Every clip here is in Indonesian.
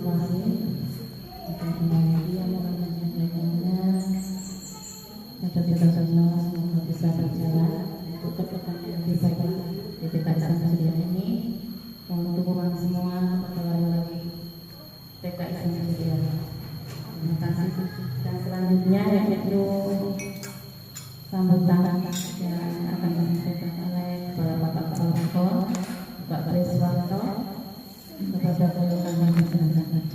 kasih kepada yang orang menyampaikannya. Kita semua semoga bisa berjalan untuk pertanyaan bisa di TKI Samsudya ini. Untuk orang semua kembali lagi TKI Samsudya. Terima kasih. Dan selanjutnya yaitu sambutan yang akan disampaikan oleh Kepala Bapak Kepala Pak Triswanto kepada kami dipersilakan.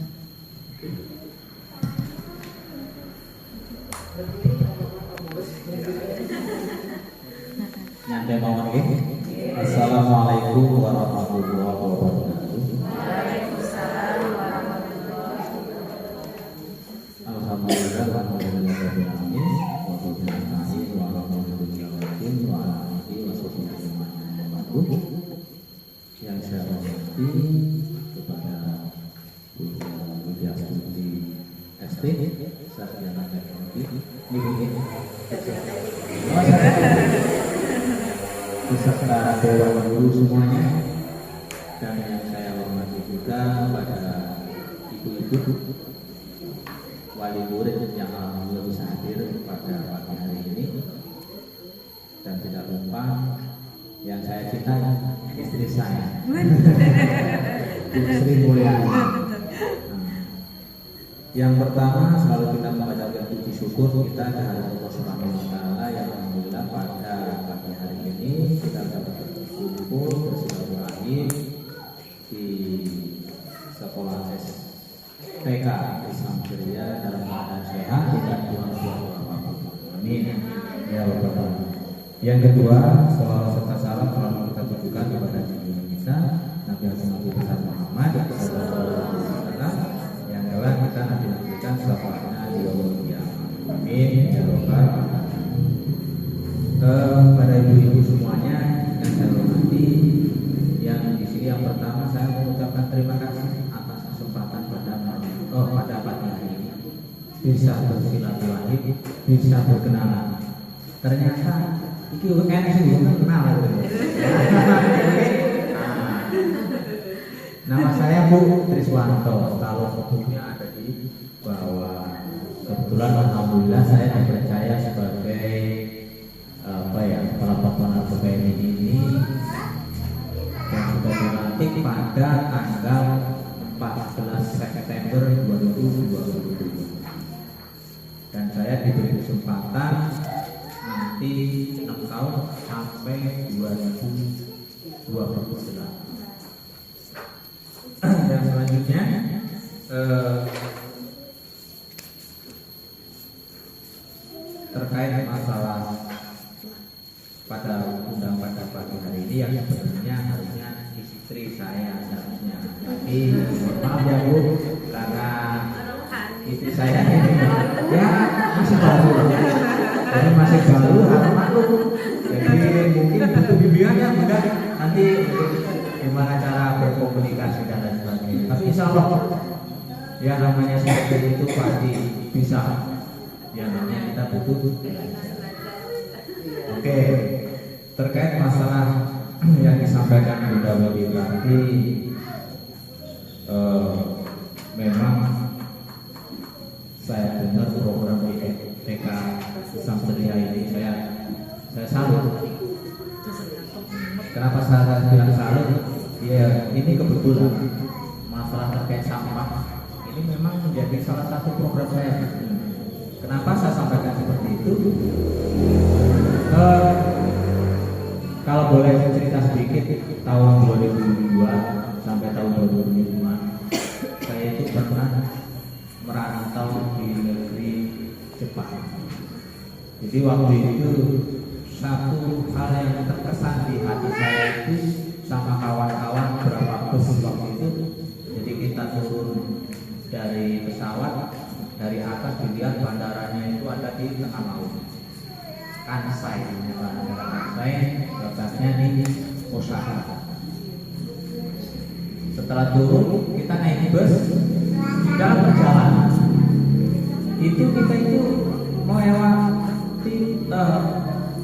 Nyampe mawon nggih. Assalamualaikum warahmatullahi wabarakatuh. Waalaikumsalam warahmatullahi wabarakatuh. Alhamdulillah rabbil alamin wa bihamdihi wa rahmatullahi wa alihi wa sahbihi. Yang saya hormati kepada Widya Stuti ST Sarjana Teknologi beserta dewan guru semuanya, dan yang saya hormati juga pada ibu-ibu wali murid yang alhamdulillah bisa hadir pada pagi hari ini, dan tidak lupa yang saya cintai istri saya Bu Sri Mulyani. Yang pertama selalu kita mengucapkan puji syukur kita kehadirat Allah Subhanahu wa taala yang alhamdulillah pada pagi hari ini kita dapat berkumpul bersilaturahim di sekolah TK Islam Ceria dalam keadaan sehat tidak kurang apa-apa. Amin ya rabbal alamin. Yang kedua, selawat serta salam selalu kita tujukan kepada junjungan kita Nabi besar Muhammad sallallahu alaihi wasallam yang telah kita nantikan syafaatnya di yaumul qiyamah. Amin ya rabbal alamin. Kepada ibu-ibu semuanya yang saya hormati, yang di sini yang pertama saya mengucapkan terima kasih atas kesempatan pada pagi hari ini bisa bersilaturahim, bisa berkenalan. Ternyata iki enak sih kenal. Nama saya Bu Triswanto. Kalau fotonya ada di bawah. Kebetulan alhamdulillah saya dipercaya sebagai kepala pelaksana PPN ini yang sudah dilantik pada tanggal 14 September 2022. Dan saya diberi kesempatan nanti 6 tahun sampai 2028. Dan selanjutnya terkait masalah pada undang pada pagi hari ini yang sebenarnya harusnya istri saya seharusnya, tapi maaf ya Bu, karena istri saya ini ya masih baru ya. Jadi masih baru harus maklum. Jadi mungkin butuh bimbingan ya Bunda nanti gimana cara berkomunikasi dan lain sebagainya. Tapi insya Allah ya namanya seperti itu pasti bisa. Ya namanya kita butuh. Oke, terkait masalah yang disampaikan Bunda Widi tadi, memang saya dengar program di TK Samsudya ini saya salut. Kenapa saya bilang salut? Ya ini kebetulan masalah terkait sampah ini memang menjadi salah satu program saya. Kenapa saya sampaikan seperti itu? Kalau boleh cerita sedikit, tahun 2002 sampai tahun 2005 saya itu pernah merantau di negeri Jepang. Jadi waktu itu satu hal yang terkesan di hati saya itu sama kawan-kawan berapa bus waktu itu. Jadi kita turun dari pesawat, dari atas dilihat bandaranya itu ada di tengah laut. Kansai, bandara Kansai, letaknya di Osaka. Setelah turun, kita naik bus. Dalam perjalanan itu kita itu melewati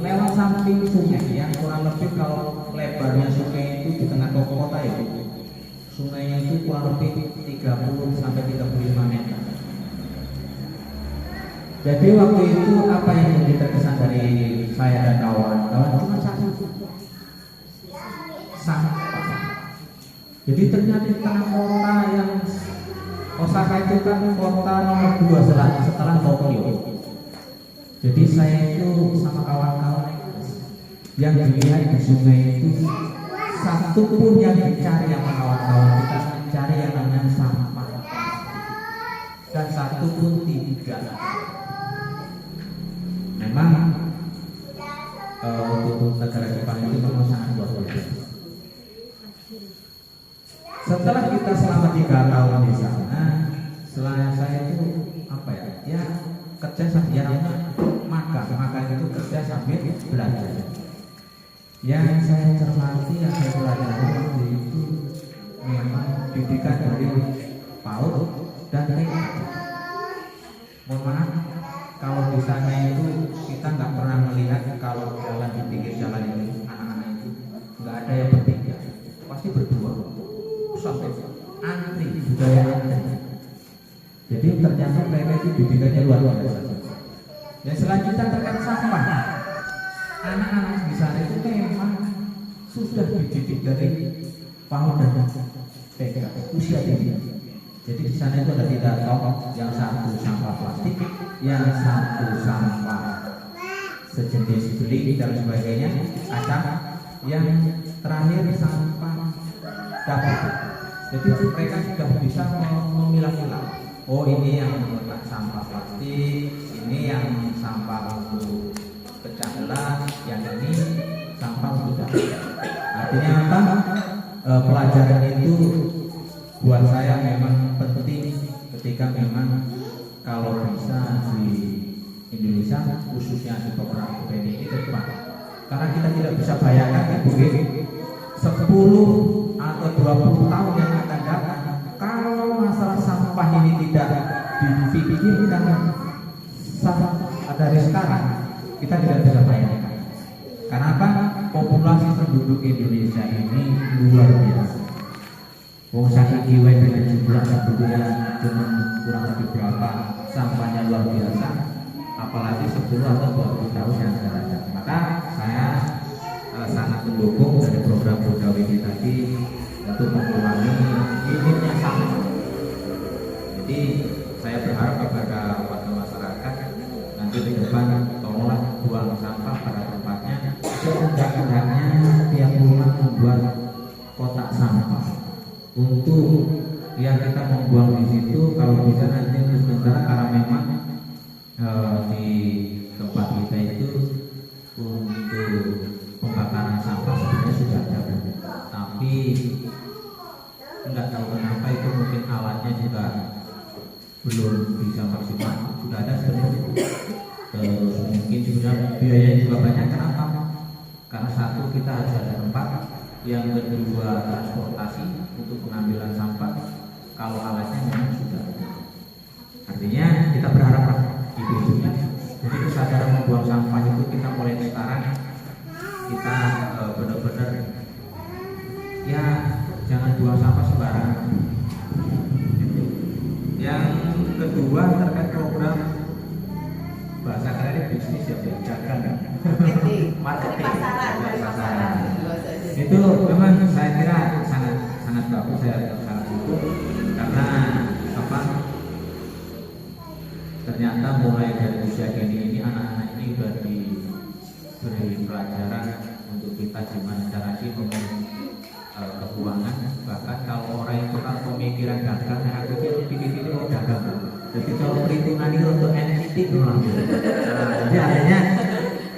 lewat samping sungai yang kurang lebih kalau lebarnya sungai itu di tengah kota itu sungainya itu kurang lebih 3 30 sampai 35 meter. Jadi waktu itu apa yang menjadi terkesan dari saya dan kawan-kawan cuma satu, sampah. Jadi ternyata di tengah kota yang Osaka itu kan kota nomor 2 setelah Tokyo. Jadi saya itu sama kawan-kawan yang dilihat di sungai itu satu pun yang dicari sama kawan-kawan kita mencari yang namanya sampah dan satu pun tidak. Memang untuk negara Jepang itu memang sangat luar biasa. Setelah kita selama 3 tahun di sana, selain saya itu apa ya kerja sambil maka itu kerja sambil belajar. Yang saya cermati, yang saya pelajari waktu itu memang didikan dari PAUD dan TK. Mohon maaf, kalau di sana itu kita nggak pernah melihat kalau jalan di pinggir jalan itu anak-anak itu nggak ada yang bertiga, pasti berdua sampai antri, budaya antri. Jadi ternyata mereka itu didikannya luar biasa. Dan selanjutnya terkait sampah, anak-anak di sana itu memang sudah dididik dari PAUD dan TK usia dini. Jadi di sana itu ada 3 kelompok, yang satu sampah plastik, yang satu sampah sejenis beling dan sebagainya, kaca, yang terakhir sampah dapur. Jadi mereka sudah bisa memilah-milah. Oh, ini yang merupakan sampah plastik, ini yang sampah untuk pecah belah, yang ini sampah untuk dapur. Artinya apa? Pelajaran itu buat saya memang penting ketika memang kalau bisa di Indonesia khususnya di beberapa PDI ke depan, karena kita tidak bisa bayangkan Ibu 10 atau 20 tahun yang akan datang kalau masalah sampah ini tidak dipikirkan dari sekarang, kita tidak bisa bayangkan. Karena apa? Populasi penduduk Indonesia ini luar biasa. Wong saking kiwe dengan jumlah penduduk yang cuma kurang lebih berapa, sampahnya luar biasa, apalagi 10 atau 20 tahun yang akan datang. Maka saya sangat mendukung dari program Bunda Widi tadi untuk mengurangi minimnya sampah. Jadi saya berharap kepada warga masyarakat nanti di depan tolonglah buang sampah pada tempatnya. Seenggak-enggaknya tiap rumah membuat kotak sampah untuk yang kita membuang di situ. Kalau bisa nanti untuk sementara, karena memang di tempat kita itu untuk pembakaran sampah sebenarnya sudah ada, tapi nggak tahu kenapa itu mungkin alatnya juga belum bisa maksimal. Sudah ada sebenarnya, terus mungkin sebenarnya biayanya juga banyak. Kenapa? Karena satu, kita harus ada tempat, yang kedua transportasi untuk pengambilan sampah. Kalau alatnya memang sudah ada, artinya kita berharap ide-idenya. Jadi kesadaran membuang sampah itu kita mulai sekarang, kita benar-benar ya jangan buang sampah sembarangan. Yang kedua terkait program bahasa keren bisnis ya, jaga marketing, pasaran. Itu memang saya kira sangat bagus, saya sangat dukung, karena apa? Ternyata mulai dari usia ini anak-anak ini sudah diberi pelajaran untuk kita gimana cara sih keuangan. Bahkan kalau orang itu kan pemikiran dagang, aku pikir mau dagang. Jadi kalau perhitungan itu untuk NFT kurang. Jadi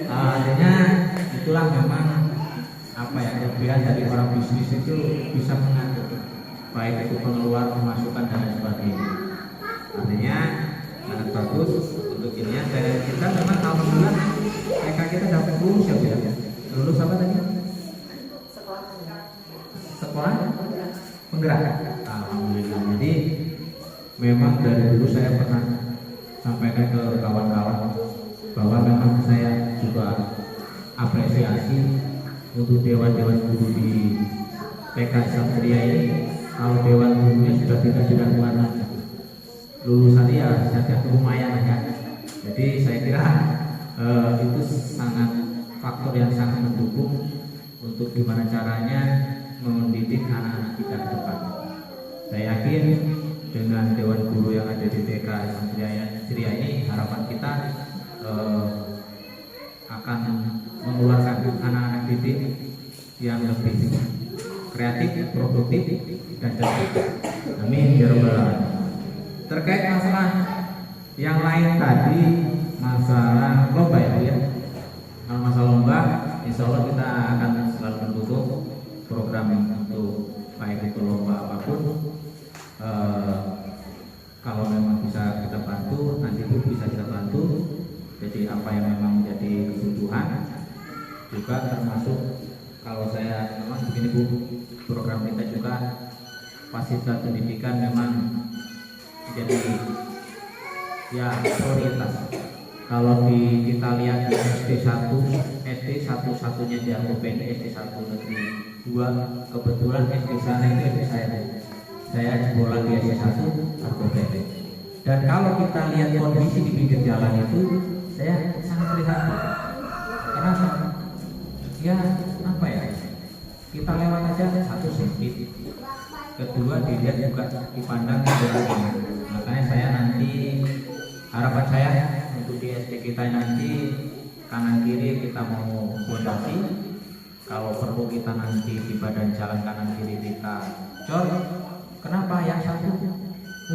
artinya itulah memang apa ya, kelebihan dari orang bisnis itu bisa mengatur baik itu pengeluaran, pemasukan dan lain sebagainya. Artinya sangat bagus untuk ini. Dan kita memang alhamdulillah mereka kita dapat lulus ya, lulus apa tadi? Sekolah penggerak. Alhamdulillah. Jadi memang dari dulu saya pernah sampaikan ke kawan-kawan bahwa memang saya juga apresiasi untuk dewan-dewan guru di PK Satria ini, kalau dewan gurunya sudah tidak diragukan lagi. Lulusan ya saja lumayan ya. Jadi saya kira itu sangat faktor yang sangat mendukung untuk gimana caranya mendidik anak-anak kita ke depan. Saya yakin dengan dewan guru yang ada di TK Ceria ini harapan kita akan mengeluarkan anak-anak didik yang lebih kreatif, produktif, dan cerdas. Amin ya rabbal alamin. Terkait masalah yang lain tadi, masalah lomba ya. Kalau masalah lomba, insya Allah kita akan selalu mendukung program untuk baik itu lomba apapun. Kalau memang bisa kita bantu, nanti pun bisa kita bantu. Jadi apa yang memang menjadi kebutuhan, juga termasuk kalau saya memang begini Bu, program kita juga fasilitas pendidikan memang jadi ya prioritas. Kalau kita lihat di SD 1 satunya di Argopeni, SD 1 negeri 2, kebetulan SD sana itu SD saya jebolan di SD 1 Argopeni. Dan kalau kita lihat kondisi di pinggir jalan itu, saya sangat prihatin. Kenapa? Ya apa ya? Kita lewat aja satu sempit. Kedua dilihat juga dipandang beragam. Makanya saya nanti harapan saya untuk di SD kita nanti kanan kiri kita mau fondasi. Kalau perlu kita nanti di badan jalan kanan kiri kita cor. Kenapa? Yang satu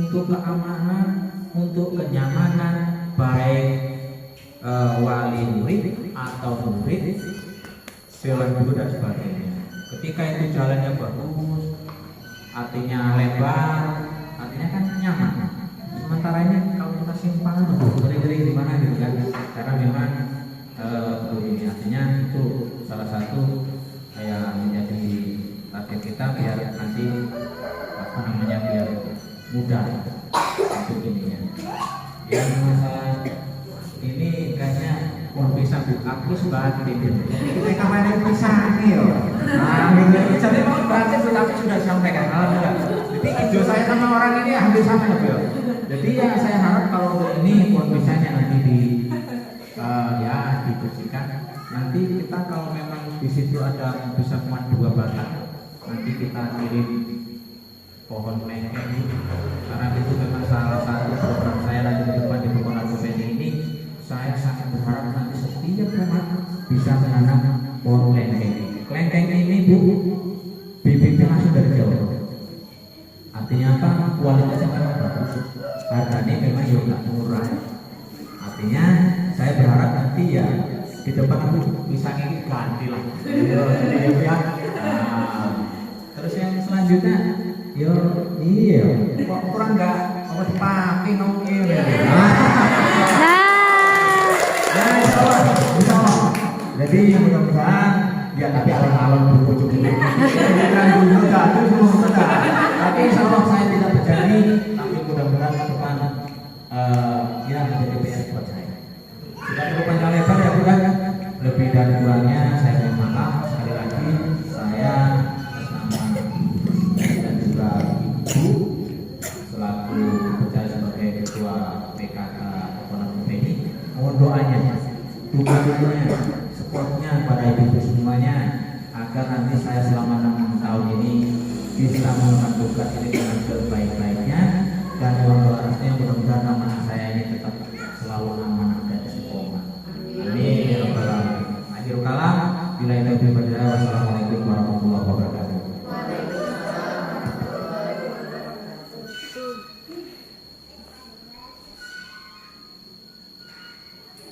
untuk keamanan, untuk kenyamanan baik wali murid atau murid, dewan guru dan sebagainya. Ketika itu jalannya bagus, artinya lebar, artinya kan nyaman. Sementara ini kalau kita simpangan gering-gering di mana gitu kan, karena memang ini artinya itu salah satu yang menjadi target kita biar nanti apa namanya biar mudah untuk ininya. Yang masalah ini kayaknya mohon bisa Bu, aku sebatin kita kemarin bisa nih loh. Jadi mau berarti aku sudah sampaikan alhamdulillah. Jadi ide saya sama orang ini hampir sama ya. Jadi ya saya harap kalau ini mohon bisanya nanti ya dibersihkan. Nanti kita kalau memang di situ ada bisa muat 2 batang, nanti kita kirim pohon lengkeng karena itu memang salah satu program saya lagi ke depan di Bukit Argopeni ini. Saya sangat berharap nanti setiap rumah bisa menanam pohon lengkeng. Lengkeng ini Bu, bibitnya langsung dari Jawa. Artinya apa? Kualitasnya memang bagus. Harganya memang juga murah. Artinya saya berharap nanti ya di depan aku bisa ngikut ganti lah. Ya. Terus yang selanjutnya, iya, kok kurang nggak apa dipakai nongil ya. Bisa. Jadi mudah-mudahan ya tapi alon-alon berpucuk dulu. Tapi insya Allah saya tidak berjanji, tapi mudah-mudahan ke depan ya menjadi PR buat saya. Tidak perlu panjang lebar ya Bu, lebih dari kurangnya saya mohon maaf sekali lagi. Saya bersama dan juga Ibu selaku bekerja sebagai ketua PKK Argopeni mohon doanya, dukungannya, supportnya pada ibu semuanya agar nanti saya selama 6 tahun ini bisa melakukan tugas ini dengan sebaik-baiknya dan doa-doanya mudah-mudahan amanah saya ini tetap selalu amanah dan istiqomah. Amin ya rabbal alamin. Akhirul kalam, bila itu berdoa. Wassalamualaikum warahmatullahi wabarakatuh.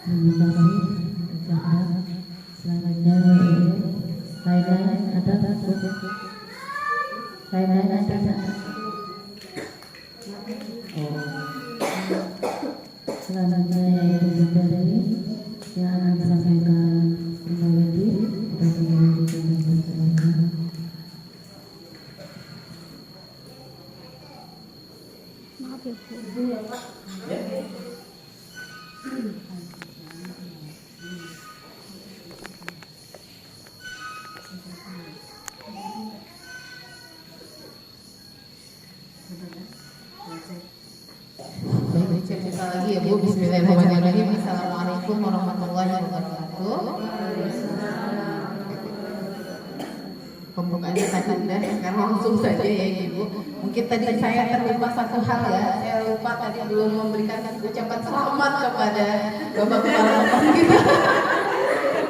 Terima kasih. Ucapkan selanjutnya saya ada selanjutnya yaitu dari yang akan disampaikan Ibu Widi dan Ibu juga maaf ya Bu. Baik, cerita lagi ya Bu. Bismillahirrahmanirrahim. Assalamualaikum warahmatullahi wabarakatuh. Pembukaannya tadi udah, sekarang langsung saja ya Ibu. Mungkin tadi saya terlupa satu hal ya. Saya lupa tadi belum memberikan ucapan selamat kepada Bapak Kepala Bapak kita.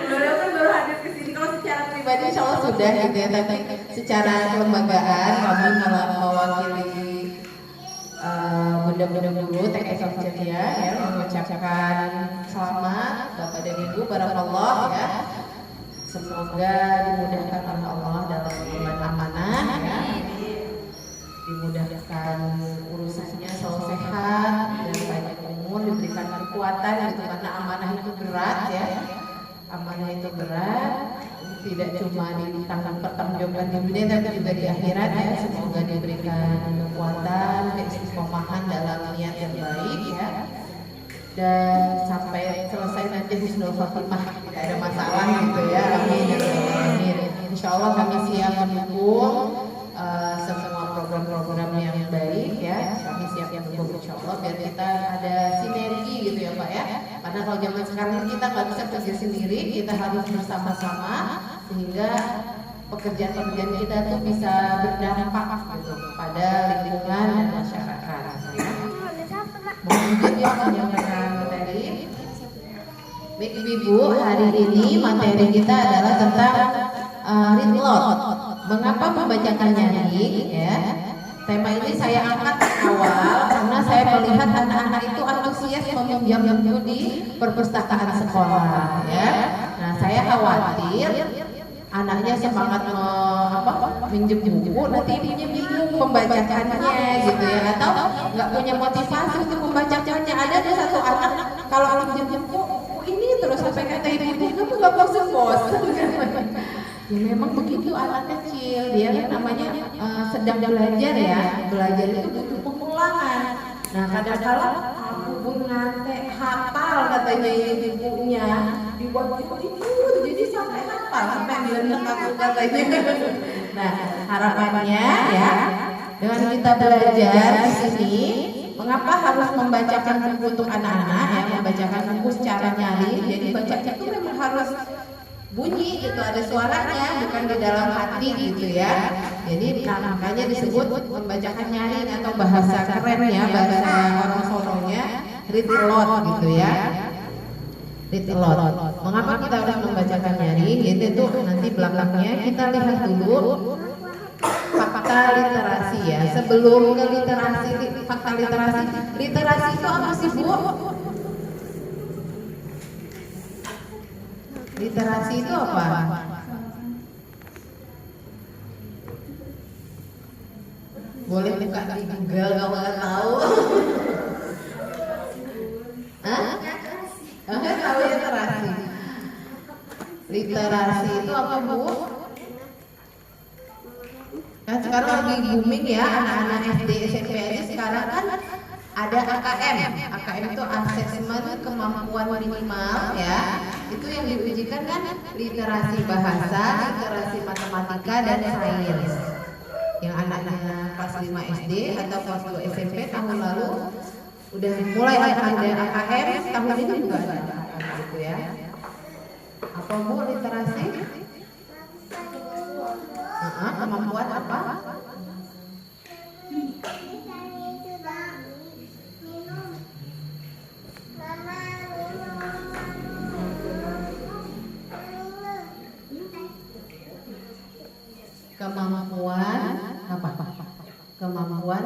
Baru hadir ke sini. Kalau secara pribadi insya Allah sudah gitu ya. Tapi secara kelembagaan kami mewakili Bunda-bunda guru TKS Ceria ya mengucapkan selamat Bapak dan Ibu barakallah ya. Semoga dimudahkan oleh Allah dalam bulan amanah ya. Dimudahkan urusannya selalu sehat dan banyak umur, diberikan kekuatan gitu karena amanah itu berat ya. Amanah itu berat, tidak cuma ditanggung pertanggungjawaban di dunia tapi juga di akhirat ya. Semoga diberikan kekuatan, keistiqomahan dalam niat yang baik ya. Dan sampai selesai nanti husnul khotimah tidak ada masalah gitu ya. Amin. Amin. Insya Allah kami siap mendukung semua program-program yang baik ya. Kami siap mendukung insya Allah biar kita ada sinergi gitu ya Pak ya. Karena kalau zaman sekarang kita nggak bisa kerja sendiri, kita harus bersama-sama sehingga pekerjaan-pekerjaan kita tuh bisa berdampak gitu pada lingkungan dan masyarakat. Ya. Mungkin ya menyampaikan materi. Baik Ibu, hari ini materi kita adalah tentang read aloud. Mengapa membacakan nyaring ya? Tema ini saya angkat awal karena saya melihat anak-anak itu antusias meminjam buku di perpustakaan sekolah ya. Nah, saya khawatir anaknya semangat minjem buku, nanti ibunya bingung membacakannya gitu ya, atau nggak punya motivasi untuk membacakannya. Ada satu anak kalau minjem buku ini terus sampai kata ibunya kamu nggak bosan-bosan. Ya memang begitu anak kecil, dia namanya sedang belajar ya, belajar itu butuh pengulangan. Nah kadang-kadang aku pun ngantek hafal katanya ini bukunya dibuat itu jadi sampai hafal sampai bilang aku katanya. Nah harapannya ya dengan kita belajar di sini, mengapa harus membacakan buku untuk anak-anak ya, membacakan buku secara nyaring. Jadi bacanya itu memang harus bunyi gitu, ada suaranya, bukan di dalam hati gitu ya. Jadi makanya disebut membacakan nyaring atau bahasa keren ya, bahasa orang Solonya read aloud gitu ya. Read aloud. Mengapa kita harus membacakan nyaring? Jadi itu nanti belakangnya kita lihat dulu fakta literasi ya. Sebelum ke literasi, fakta literasi. Literasi itu apa sih Bu? Literasi itu apa? Boleh buka di Google kalau nggak tahu. Hah? Nggak tahu literasi. Literasi itu apa Bu? Kan sekarang lagi booming ya anak-anak SD SMP aja sekarang kan ada AKM. AKM itu asesmen kemampuan minimal ya. Itu yang diujikan kan literasi bahasa, literasi matematika dan sains. Yang anaknya kelas 5 SD atau kelas 2 SMP tahun lalu udah mulai ada AKM, tahun ini juga ada AKM gitu ya. Apa Bu literasi? Kemampuan apa? Kemampuan apa? Kemampuan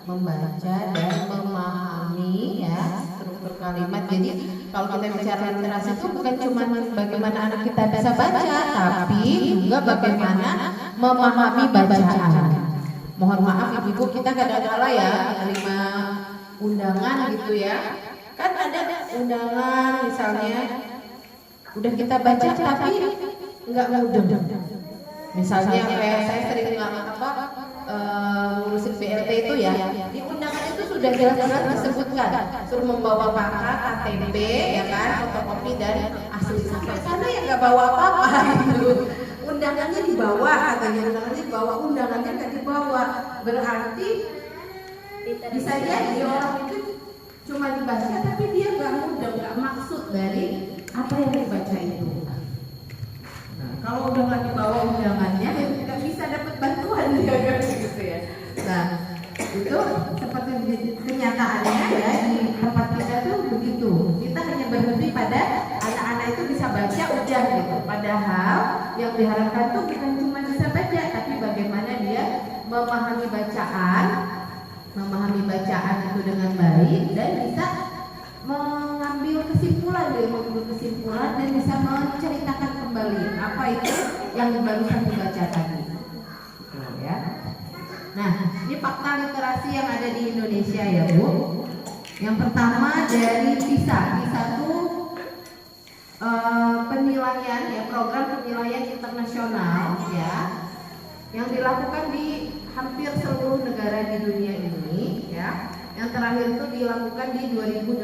membaca dan memahami ya struktur kalimat. Jadi kalau kita bicara literasi itu bukan cuma bagaimana anak kita bisa baca, tapi juga bagaimana memahami bacaan. Mohon maaf ibu kita kadang-kala ya menerima undangan gitu ya. Kan ada undangan misalnya udah kita baca tapi nggak mudeng. Misalnya kayak saya sering ngurusin BLT itu ya, di undangan itu sudah jelas-jelas disebutkan suruh membawa pangkat, KTP ya kan, fotokopi dan asli. Sampai sana ya nggak bawa apa-apa gitu. Undangannya dibawa katanya, undangannya dibawa, undangannya nggak dibawa. Berarti Bisa jadi orang itu cuma dibaca tapi dia nggak mudah, nggak maksud dari apa yang dibaca itu. Nah, kalau udah nggak dibawa undangannya, nggak bisa dapat bantuan dia kan gitu ya. Nah, itu seperti kenyataannya ya di tempat kita tuh begitu. Kita hanya berhenti pada anak-anak itu bisa baca udah gitu. Padahal yang diharapkan tuh bukan cuma bisa baca, tapi bagaimana dia memahami bacaan itu dengan baik dan bisa mengambil kesimpulan dan bisa menceritakan kembali apa itu yang barusan dibaca tadi. Ya. Nah, ini fakta literasi yang ada di Indonesia ya Bu. Yang pertama dari PISA. PISA itu penilaian ya, program penilaian internasional ya, yang dilakukan di hampir seluruh negara di dunia ini ya. Yang terakhir itu dilakukan di 2018.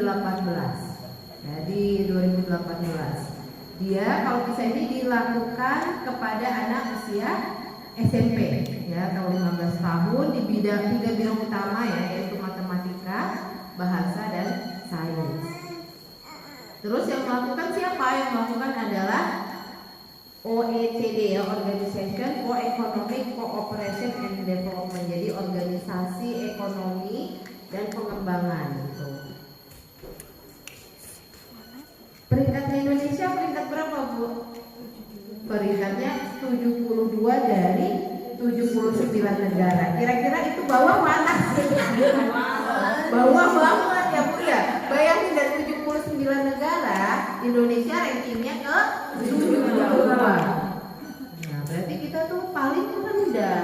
Ya, di 2018. Dia kalau PISA ini dilakukan kepada anak usia SMP ya, tahun 15 tahun di bidang 3 bidang utama ya, yaitu matematika, bahasa dan sains. Terus yang melakukan siapa? Yang melakukan adalah OECD ya, Organization for Economic Cooperation and Development. Jadi organisasi ekonomi dan pengembangan gitu. Peringkatnya Indonesia peringkat berapa Bu? Peringkatnya 72 dari 79 negara. Kira-kira itu bawah mana? Bawah banget ya Bu ya. Bayangin dari 79 negara, Indonesia rankingnya ke 72. Nah, berarti kita tuh paling rendah.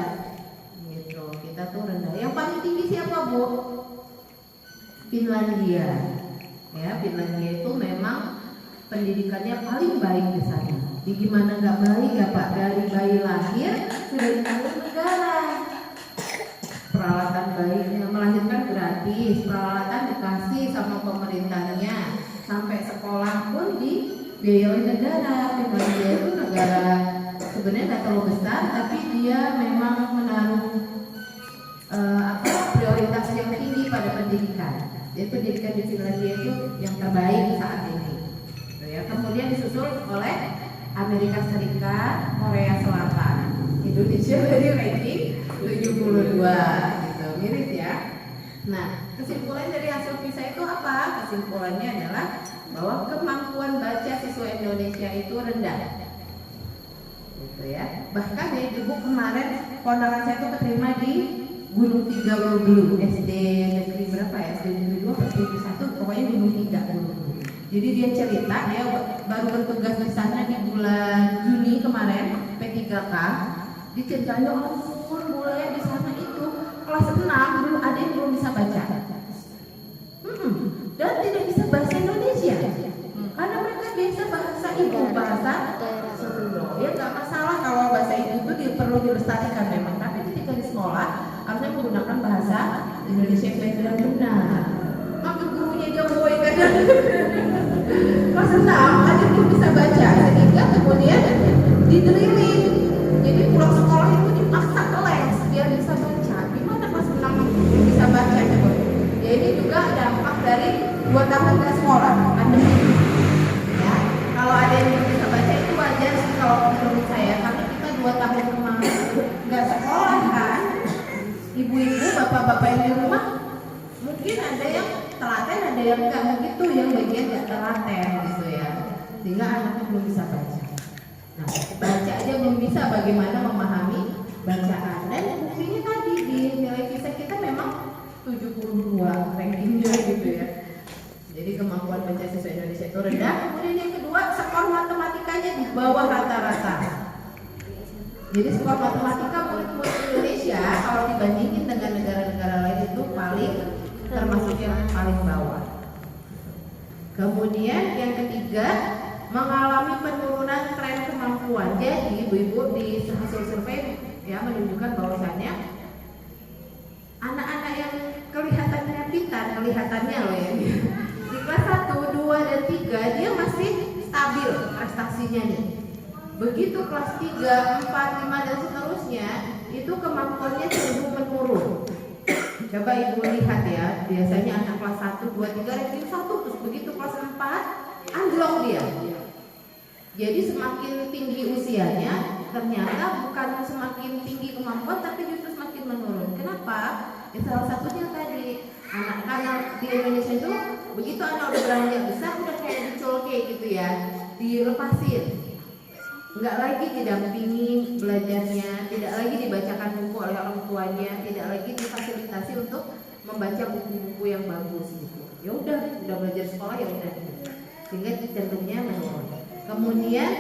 Gitu, kita tuh rendah. Yang paling tinggi siapa Bu? Finlandia. Ya, Finlandia itu memang pendidikannya paling baik di sana. Di gimana nggak baik ya Pak? Dari bayi lahir sudah ditanggung negara. Peralatan bayinya melahirkan gratis, peralatan dikasih sama pemerintahnya, sampai sekolah pun dibiayai negara. Finlandia itu negara sebenarnya nggak terlalu besar, tapi dia memang menaruh prioritas yang tinggi pada pendidikan. Jadi pendidikan di Finlandia itu yang terbaik saat ini. Ya, kemudian disusul oleh Amerika Serikat, Korea Selatan. Indonesia dari ranking 72 gitu, mirip ya. Nah, kesimpulan dari hasil PISA itu apa? Kesimpulannya adalah bahwa kemampuan baca siswa Indonesia itu rendah. Gitu ya. Bahkan ya Ibu kemarin kondangan saya itu keterima di Gunung Tiga Bulu, SD negeri berapa ya? SD negeri 2 atau SD 1, pokoknya Gunung Tiga Bulu. Jadi dia cerita dia baru bertugas di sana di bulan Juni kemarin, P3K. Diceritanya ampun boleh di sana itu kelas 6 belum ada yang belum bisa baca. Dan tidak bisa bahasa Indonesia. Karena mereka biasa bahasa ibu, bahasa Sunda. Ya nggak masalah kalau bahasa ibu itu perlu dilestarikan memang, tapi ketika di sekolah harusnya menggunakan bahasa Indonesia yang benar. Maka gurunya dia boy kadang. Kelas 6 ada belum bisa baca, sehingga kemudian di-drilling. Jadi pulang sekolah itu dipaksa les biar bisa baca. Gimana kelas 6 belum bisa baca coba? Ya ini juga dampak dari 2 tahun nggak sekolah. Ya, kalau ada yang belum bisa baca itu wajar sih kalau menurut saya, karena kita 2 tahun nggak sekolah kan. Ibu-ibu, bapak-bapak yang di rumah mungkin ada yang telaten, ada yang enggak begitu, yang bagian enggak telaten gitu ya, sehingga anaknya belum bisa baca. Nah, baca aja belum bisa, bagaimana memahami bacaan. Dan buktinya tadi di nilai PISA kita memang 72 rankingnya gitu ya. Jadi kemampuan baca siswa Indonesia itu rendah. Kemudian yang kedua, skor matematikanya di bawah rata-rata. Jadi skor matematika murid-murid Indonesia kalau dibandingin dengan negara-negara lain itu paling termasuk yang paling bawah. Kemudian yang ketiga, mengalami penurunan tren kemampuan. Jadi ibu-ibu di hasil survei ya menunjukkan bahwasannya anak-anak yang kelihatannya pintar, kelihatannya loh ya, di kelas 1, 2, dan 3 dia masih stabil prestasinya nih. Begitu kelas 3, 4, 5 dan seterusnya itu kemampuannya cenderung menurun. Coba ibu lihat ya, biasanya anak kelas 1, 2, 3 ranking 1, terus begitu kelas 4 anjlok dia. Jadi semakin tinggi usianya, ternyata bukan semakin tinggi kemampuan, tapi justru semakin menurun. Kenapa? Ya, salah satunya tadi anak-anak di Indonesia itu begitu anak udah beranjak besar udah kayak dicolke gitu ya, dilepasin, nggak lagi didampingi belajarnya, tidak lagi dibacakan buku oleh orang tuanya, tidak lagi difasilitasi untuk membaca buku-buku yang bagus gitu. Ya udah belajar sekolah ya udah gitu. Sehingga cenderungnya menurun. Kemudian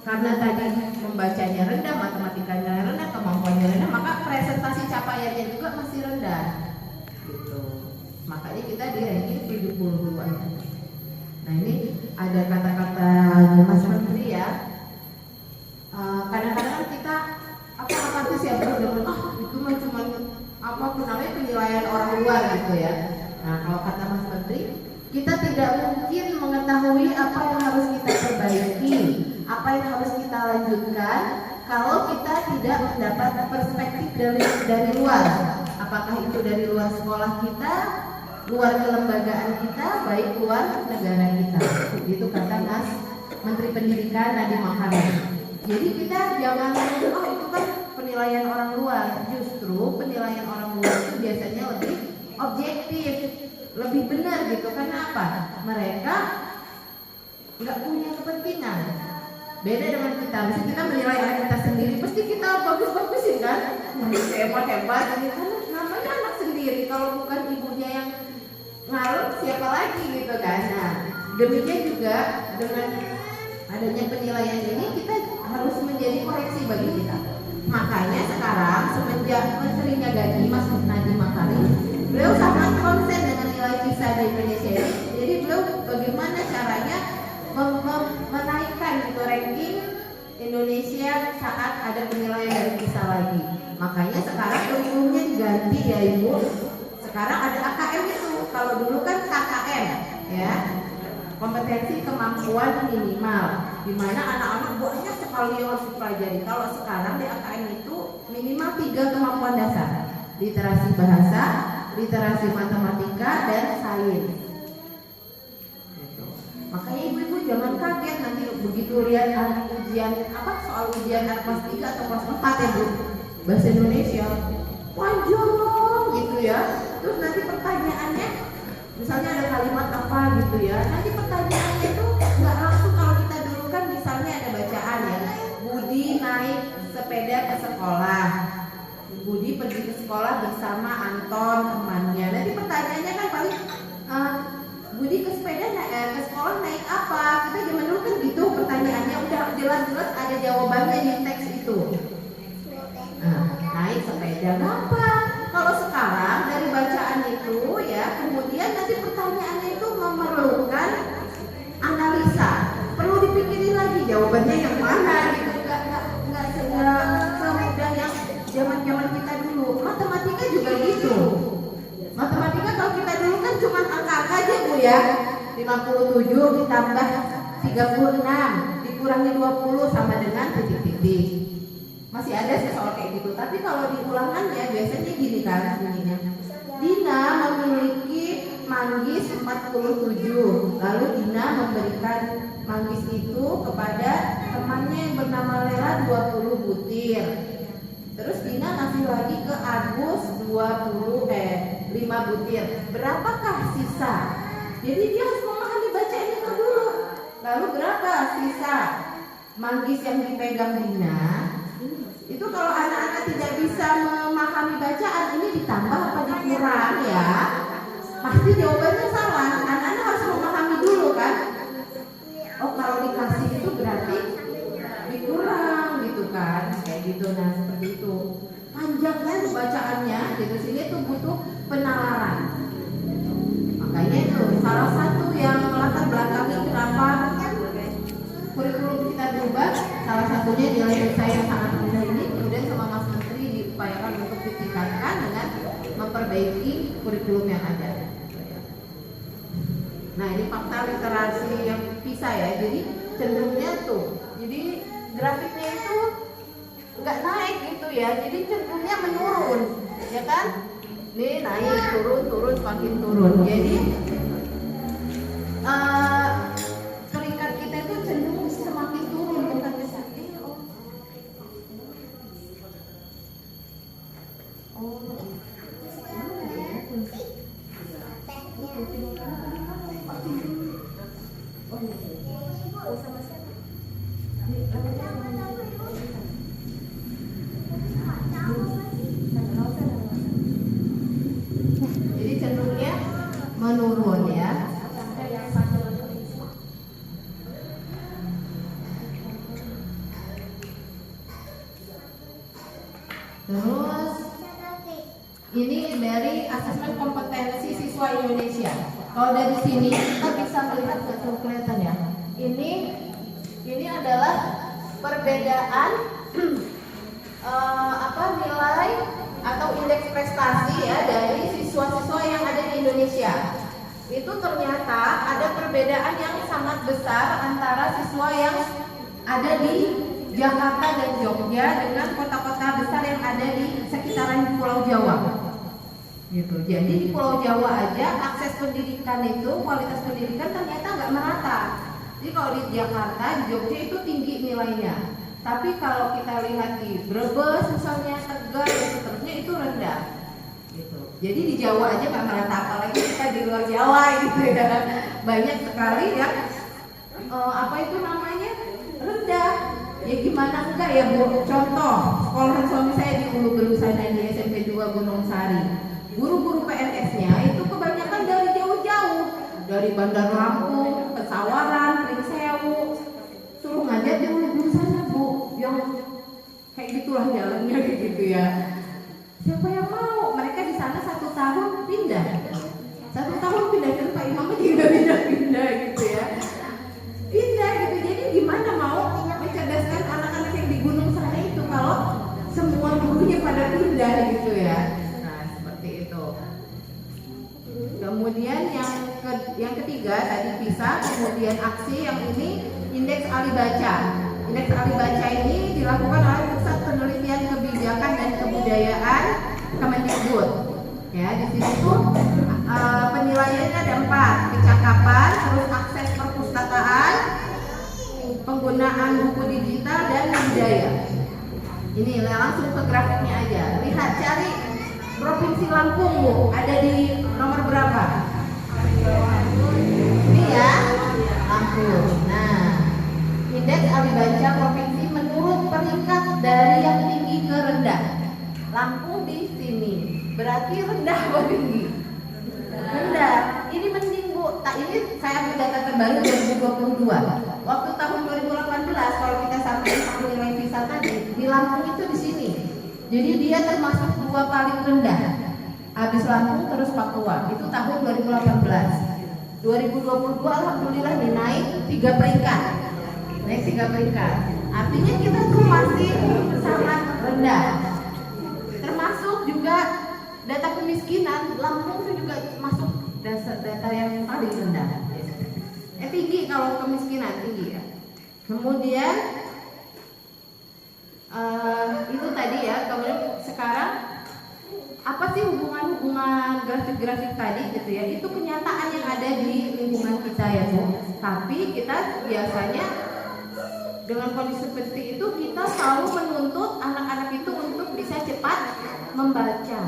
karena tadi membacanya rendah, matematikanya rendah, kemampuannya rendah, maka presentasi capaiannya juga masih rendah gitu. Makanya kita di ranking 72. Nah ini ada kata-kata Mas Menteri ya. Kadang-kadang kita apa tuh siapa itu mah cuma apa pun namanya penilaian orang luar gitu ya. Nah kalau kata Mas Menteri, kita tidak mungkin mengetahui apa yang harus kita perbaiki, apa yang harus kita lanjutkan kalau kita tidak mendapat perspektif dari luar. Apakah itu dari luar sekolah kita, luar kelembagaan kita, baik luar negara kita. Itu kata Mas Menteri Pendidikan Nadiem Makarim. Jadi kita jangan itu kan penilaian orang luar. Justru penilaian orang luar itu biasanya lebih objektif, lebih benar gitu. Karena apa? Mereka nggak punya kepentingan. Beda dengan kita. Mesti kita menilai anak kita sendiri, pasti kita bagus-bagusin kan, hebat-hebat gitu. Namanya anak sendiri, kalau bukan ibunya yang ngaruh siapa lagi gitu kan. Nah, demikian juga dengan adanya penilaian ini kita harus menjadi koreksi bagi kita. Makanya sekarang semenjak menterinya ganti Mas Nadiem Makarim, beliau sangat konsen dengan nilai PISA di Indonesia ini. Jadi beliau bagaimana caranya menaikkan gitu ranking Indonesia saat ada penilaian dari PISA lagi. Makanya sekarang kurikulumnya diganti ya Ibu. Sekarang ada AKM itu. Kalau dulu kan KKM ya, kompetensi kemampuan minimal, di mana anak-anak banyak sekali yang harus dipelajari. Kalau sekarang di AKM itu minimal 3 kemampuan dasar: literasi bahasa, literasi matematika, dan sains. Makanya ibu-ibu jangan kaget nanti begitu lihat ujian soal ujian anak kelas 3 atau kelas 4 ya Bu, bahasa Indonesia panjang gitu ya. Terus nanti pertanyaannya misalnya ada kalimat apa gitu ya, nanti pertanyaannya itu nggak langsung. Kalau kita dulu kan misalnya ada bacaan ya, Budi naik sepeda ke sekolah, Budi pergi ke sekolah bersama Anton temannya. Nanti pertanyaannya kan paling Budi ke sekolah naik apa? Kita zaman dulu kan gitu pertanyaannya, udah jelas-jelas ada jawabannya di teks itu. Nah, naik sepeda gampang. Kalau sekarang dari bacaan itu ya, kemudian nanti pertanyaannya itu memerlukan analisa, perlu dipikirin lagi jawabannya yang mana gitu. Nggak semudah yang zaman kita dulu. Matematika juga gitu. Matematika kalau kita dulu kan cuma angka-angka aja Bu ya. 57 ditambah 36 dikurangi 20 sama dengan titik-titik. Masih ada soal kayak gitu. Tapi kalau di ulangannya biasanya gini kan bunyinya. Dina memiliki manggis 47. Lalu Dina memberikan manggis itu kepada temannya yang bernama Lela 20 butir. Terus Dina ngasih lagi ke Agus 5 butir. Berapakah sisa? Jadi dia harus memahami bacaan itu dulu. Lalu berapa sisa manggis yang dipegang Dina? Itu kalau anak-anak tidak bisa memahami bacaan, ini ditambah apa dikurang ya? Pasti jawabannya salah. Anak-anak harus memahami dulu kan? Oh kalau dikasih itu berarti dikurang gitu kan? Kayak gitu, nah seperti itu. Panjang kan bacaannya, gitu. Sini tuh butuh penalaran. Makanya itu salah satu yang melatar belakangi kenapa kurikulum kita berubah, salah satunya nilai PISA yang sangat rendah ini, kemudian sama Mas Menteri diupayakan untuk ditingkatkan dengan memperbaiki kurikulum yang ada. Nah ini fakta literasi yang PISA ya, jadi cenderungnya tuh, jadi grafiknya itu nggak naik gitu ya, jadi cenderungnya menurun, ya kan? kan nih naik turun makin turun. Jadi peringkat kita itu cenderung semakin turun, bukan besar. Jadi cenderungnya menurun ya. Terus ini dari asesmen kompetensi siswa Indonesia. Kalau dari sini kita bisa melihat, betul kelihatan ya. Ini adalah perbedaan nilai atau indeks prestasi ya dari siswa-siswa yang ada di Indonesia. Itu ternyata ada perbedaan yang sangat besar antara siswa yang ada di Jakarta dan Jogja dengan kota-kota besar yang ada di sekitaran Pulau Jawa. Gitu. Jadi di Pulau Jawa aja akses pendidikan itu, kualitas pendidikan ternyata nggak merata. Jadi kalau di Jakarta, di Jogja itu tinggi nilainya. Tapi kalau kita lihat di Brebes misalnya, Tegal dan seterusnya itu rendah. Gitu. Jadi di Jawa aja nggak merata, apalagi kita di luar Jawa gitu ya. Banyak sekali yang rendah. Ya gimana enggak ya Bu? Contoh, sekolahan suami saya di Ulu Belu sana di SMP 2 Gunung Sari. Guru-guru PNS-nya itu kebanyakan dari jauh-jauh, dari Bandar Lampung, Pesawaran, Pringsewu. Suruh ngajar di Ulu Belu sana Bu, yang kayak gitulah jalannya gitu ya. Siapa yang mau? Mereka di sana 1 tahun pindah. 1 tahun pindah, dan Pak Imam juga pindah-pindah gitu ya. Pindah gitu, jadi gimana mau mencerdaskan anak-anak yang di gunung sana itu kalau semua gurunya pada pindah gitu ya. Nah seperti itu. Kemudian yang ketiga tadi PISA, kemudian aksi, yang ini indeks ahli baca. Indeks ahli baca ini dilakukan oleh Pusat Penelitian Kebijakan dan Kebudayaan Kemendikbud. Ya, di sini tuh penilaiannya ada 4, kecakapan, terus akses perpustakaan, penggunaan buku digital dan budaya. Ini langsung ke grafiknya aja. Lihat, cari Provinsi Lampung Bu, ada di nomor berapa? Ini ya, Lampung. Nah, indeks ahli baca provinsi menurut peringkat dari yang tinggi ke rendah. Lampung di sini, berarti rendah atau tinggi? Rendah. Ini mending Bu. Ini saya ambil data terbaru 2022. Waktu tahun 2018 kalau kita sampai nilai PISA tadi, di Lampung itu di sini. Jadi dia termasuk 2 paling rendah. Habis Lampung terus Papua. Itu tahun 2018. 2022 alhamdulillah nih naik 3 peringkat. Naik 3 peringkat. Artinya kita tuh masih sangat rendah. Termasuk juga data kemiskinan, Lampung itu juga masuk data yang paling rendah. Tinggi kalau kemiskinan, tinggi ya. Kemudian itu tadi ya. Kemudian sekarang apa sih hubungan grafik-grafik tadi gitu ya? Itu kenyataan yang ada di lingkungan kita ya Bu. Tapi kita biasanya dengan kondisi seperti itu kita selalu menuntut anak-anak itu untuk bisa cepat membaca.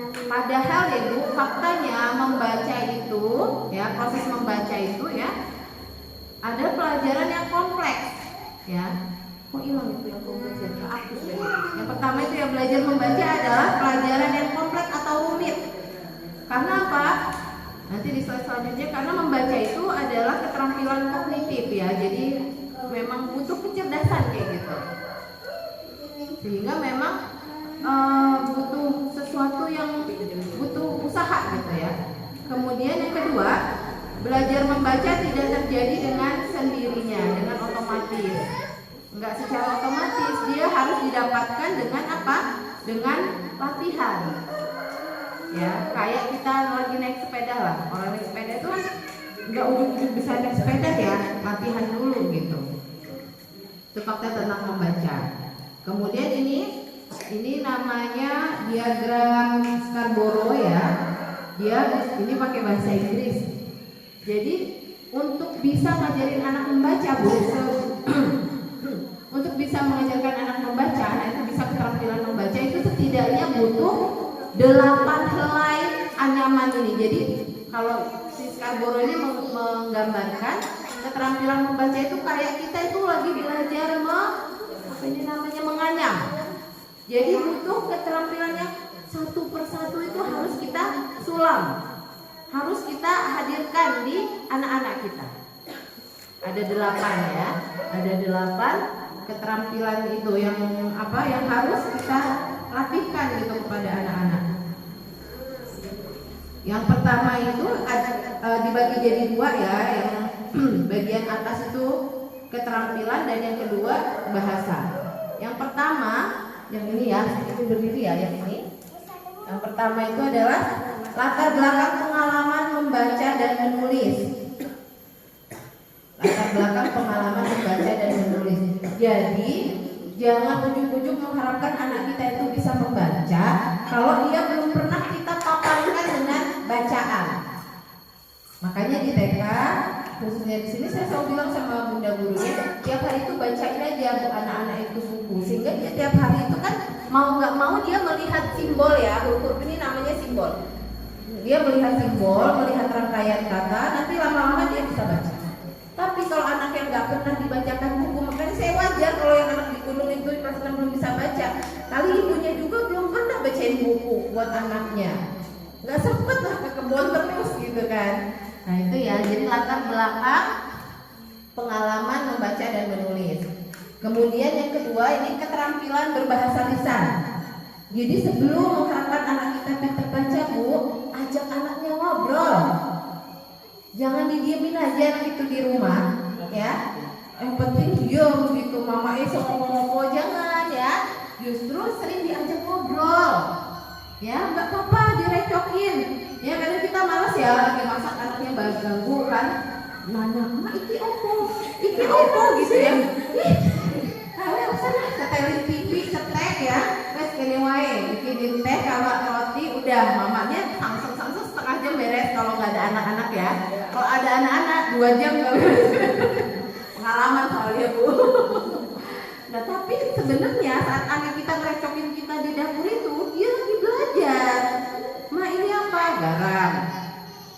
Padahal ya Bu, faktanya membaca itu ya, proses membaca itu ya ada pelajaran yang kompleks ya. Kok hilang itu yang kompleks ya? Hapus ya. Yang pertama itu yang belajar membaca adalah pelajaran yang kompleks atau rumit. Karena apa? Nanti di slide selanjutnya, karena membaca itu adalah keterampilan kognitif ya. Jadi memang butuh kecerdasan kayak gitu. Sehingga memang butuh sesuatu yang butuh usaha gitu ya. Kemudian yang kedua, belajar membaca tidak terjadi dengan sendirinya, dengan otomatis. Enggak secara otomatis, dia harus didapatkan dengan apa? Dengan latihan. Ya, kayak kita lagi naik sepeda lah. Orang naik sepeda itu kan enggak ujuk-ujuk bisa naik sepeda ya, latihan dulu gitu. Itu fakta tentang membaca. Kemudian ini namanya diagram Scarborough ya, dia ini pakai bahasa Inggris. Jadi untuk bisa ngajarin anak membaca, Bu, untuk bisa mengajarkan anak membaca, anak itu bisa keterampilan membaca itu setidaknya butuh 8 helai anyaman ini. Jadi kalau si Scarborough ini menggambarkan keterampilan membaca itu kayak kita itu lagi belajar menganyam. Jadi butuh keterampilannya satu persatu itu harus kita sulam, harus kita hadirkan di anak-anak kita. Ada 8 ya, ada 8 keterampilan itu yang harus kita latihkan gitu kepada anak-anak. Yang pertama itu dibagi jadi 2 ya, yang bagian atas itu keterampilan dan yang kedua bahasa. Yang pertama, yang ini ya, itu berdiri ya, yang ini. Yang pertama itu adalah latar belakang pengalaman membaca dan menulis. Latar belakang pengalaman membaca dan menulis. Jadi jangan ujuk-ujuk mengharapkan anak kita itu bisa membaca kalau dia belum pernah kita paparkan dengan bacaan. Makanya di TK, khususnya di sini saya selalu bilang sama bunda gurunya, tiap hari itu bacain aja anak-anak itu buku, sehingga dia tiap hari itu kan mau nggak mau dia melihat simbol ya, huruf ini namanya simbol. Dia melihat simbol, melihat rangkaian kata, nanti lama-lama dia bisa baca. Tapi kalau anak yang nggak pernah dibacakan buku, makanya saya wajar kalau yang anak di gunung itu pas belum bisa baca. Kali ibunya juga belum pernah bacain buku buat anaknya, nggak sempet lah ke kebun terus gitu kan. Nah itu ya, jadi latar belakang pengalaman membaca dan menulis. Kemudian yang kedua ini keterampilan berbahasa lisan. Jadi sebelum mengharapkan anak kita pintar baca, Bu, ajak anaknya ngobrol. Jangan didiemin aja anak itu di rumah, ya. Yang penting diam gitu, mama ngomong-ngomong, jangan ya. Justru sering diajak ngobrol, ya, nggak apa-apa direcokin. Ya kadang kita malas ya, lagi masak anaknya ganggu kan, nanya, "Ma, iki opo?" gitu ya. Kalau sana setelin TV, setek ya, wes kene wae, bikinin teh sama roti, udah mamanya sangseng setengah jam beres kalau nggak ada anak-anak ya. Kalau ada anak-anak 2 jam nggak beres. Pengalaman soalnya, Bu. Nah tapi sebenarnya saat anak kita ngerecokin kita di dapur itu, dia lagi belajar. Ma, ini apa? Garam.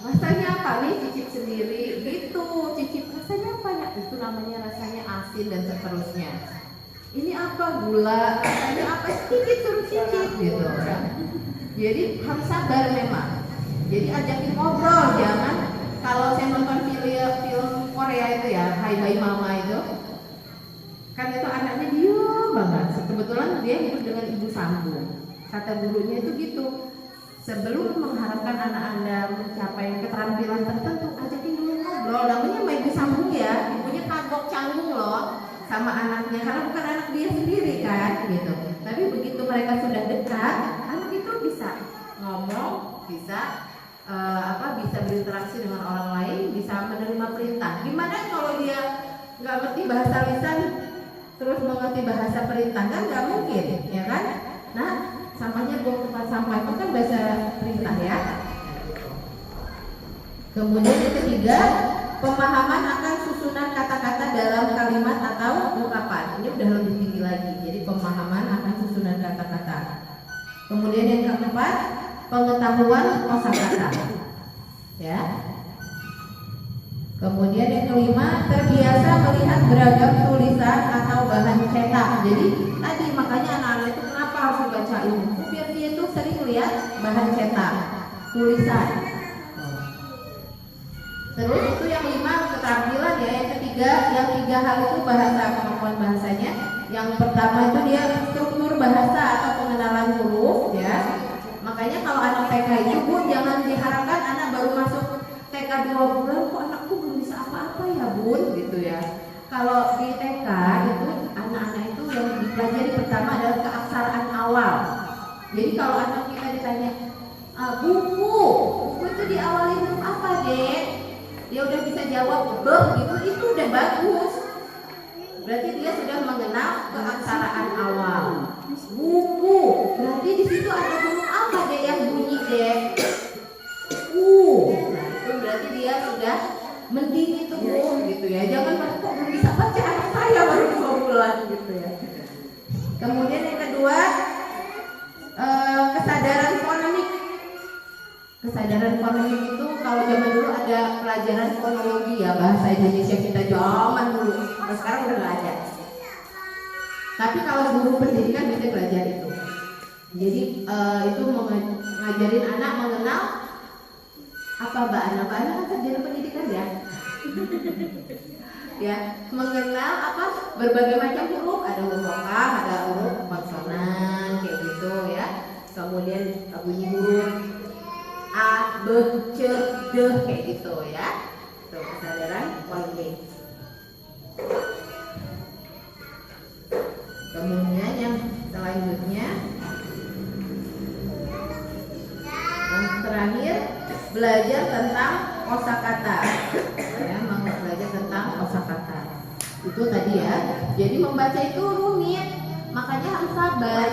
Rasanya apa? Nih cicip sendiri gitu. Cicip rasanya apa ya? Itu namanya rasanya asin dan seterusnya. Ini apa? Gula. Rasanya apa? Cicip, suruh cicip gitu kan. Jadi harus sabar memang. Jadi ajakin ngobrol, jangan. Kalau saya nonton film Korea itu ya, Hai Bye Mama itu, kan itu anaknya diem banget. Kebetulan dia hidup dengan ibu sambung. Kata gurunya itu gitu, sebelum mengharapkan anak Anda mencapai keterampilan tertentu, ajakin dulu ngobrol. Namanya sama ibu sambung ya, ibunya kagok canggung loh sama anaknya, karena bukan anak dia sendiri kan gitu. Tapi begitu mereka sudah dekat, anak itu bisa ngomong, bisa bisa berinteraksi dengan orang lain, bisa menerima perintah. Gimana kalau dia nggak ngerti bahasa lisan terus mengerti bahasa perintah, kan nggak mungkin, ya kan? Nah, sampahnya buang tempat sampah itu kan bahasa perintah ya. Kemudian yang ketiga, pemahaman akan susunan kata-kata dalam kalimat atau ungkapan. Ini udah lebih tinggi lagi. Jadi pemahaman akan susunan kata-kata. Kemudian yang keempat, pengetahuan kosakata. Ya. Kemudian yang kelima, terbiasa melihat beragam tulisan atau bahan cetak. Jadi tadi makanya anak-anak itu kenapa harus dibacain? Biar dia itu sering lihat bahan cetak, tulisan. Terus itu yang 5 keterampilan ya. Yang tiga hal itu bahasa, kemampuan bahasanya. Yang pertama itu dia struktur bahasa atau pengenalan huruf ya. Makanya kalau anak TK itu, Bu, jangan diharapkan anak baru masuk TK 2 bulan kok anakku belum bisa apa-apa ya, Bun, gitu ya. Kalau di TK itu anak-anak itu yang dipelajari pertama adalah keaksaraan awal. Jadi kalau anak kita ditanya buku itu diawali huruf apa, Dek? Dia udah bisa jawab gitu, itu udah bagus. Berarti dia sudah mengenal keaksaraan awal. Buku, berarti di situ ada huruf apa deh yang bunyi Kesadaran fonemik itu kalau zaman dulu ada pelajaran fonologi ya, bahasa Indonesia kita zaman dulu. Kalau sekarang udah nggak ada. Tapi kalau guru pendidikan bisa belajar itu. Jadi itu ngajarin anak mengenal apa Mbak Ana kan sarjana pendidikan ya. Ya, mengenal apa berbagai macam huruf, ada huruf vokal, ada huruf konsonan kayak gitu ya. Kemudian bunyi huruf A, B, C, D kayak gitu ya. Itu kesadaran fonemik. Kemudian yang selanjutnya, yang terakhir belajar tentang kosakata. Ya, belajar tentang kosakata. Itu tadi ya. Jadi membaca itu rumit, makanya harus sabar.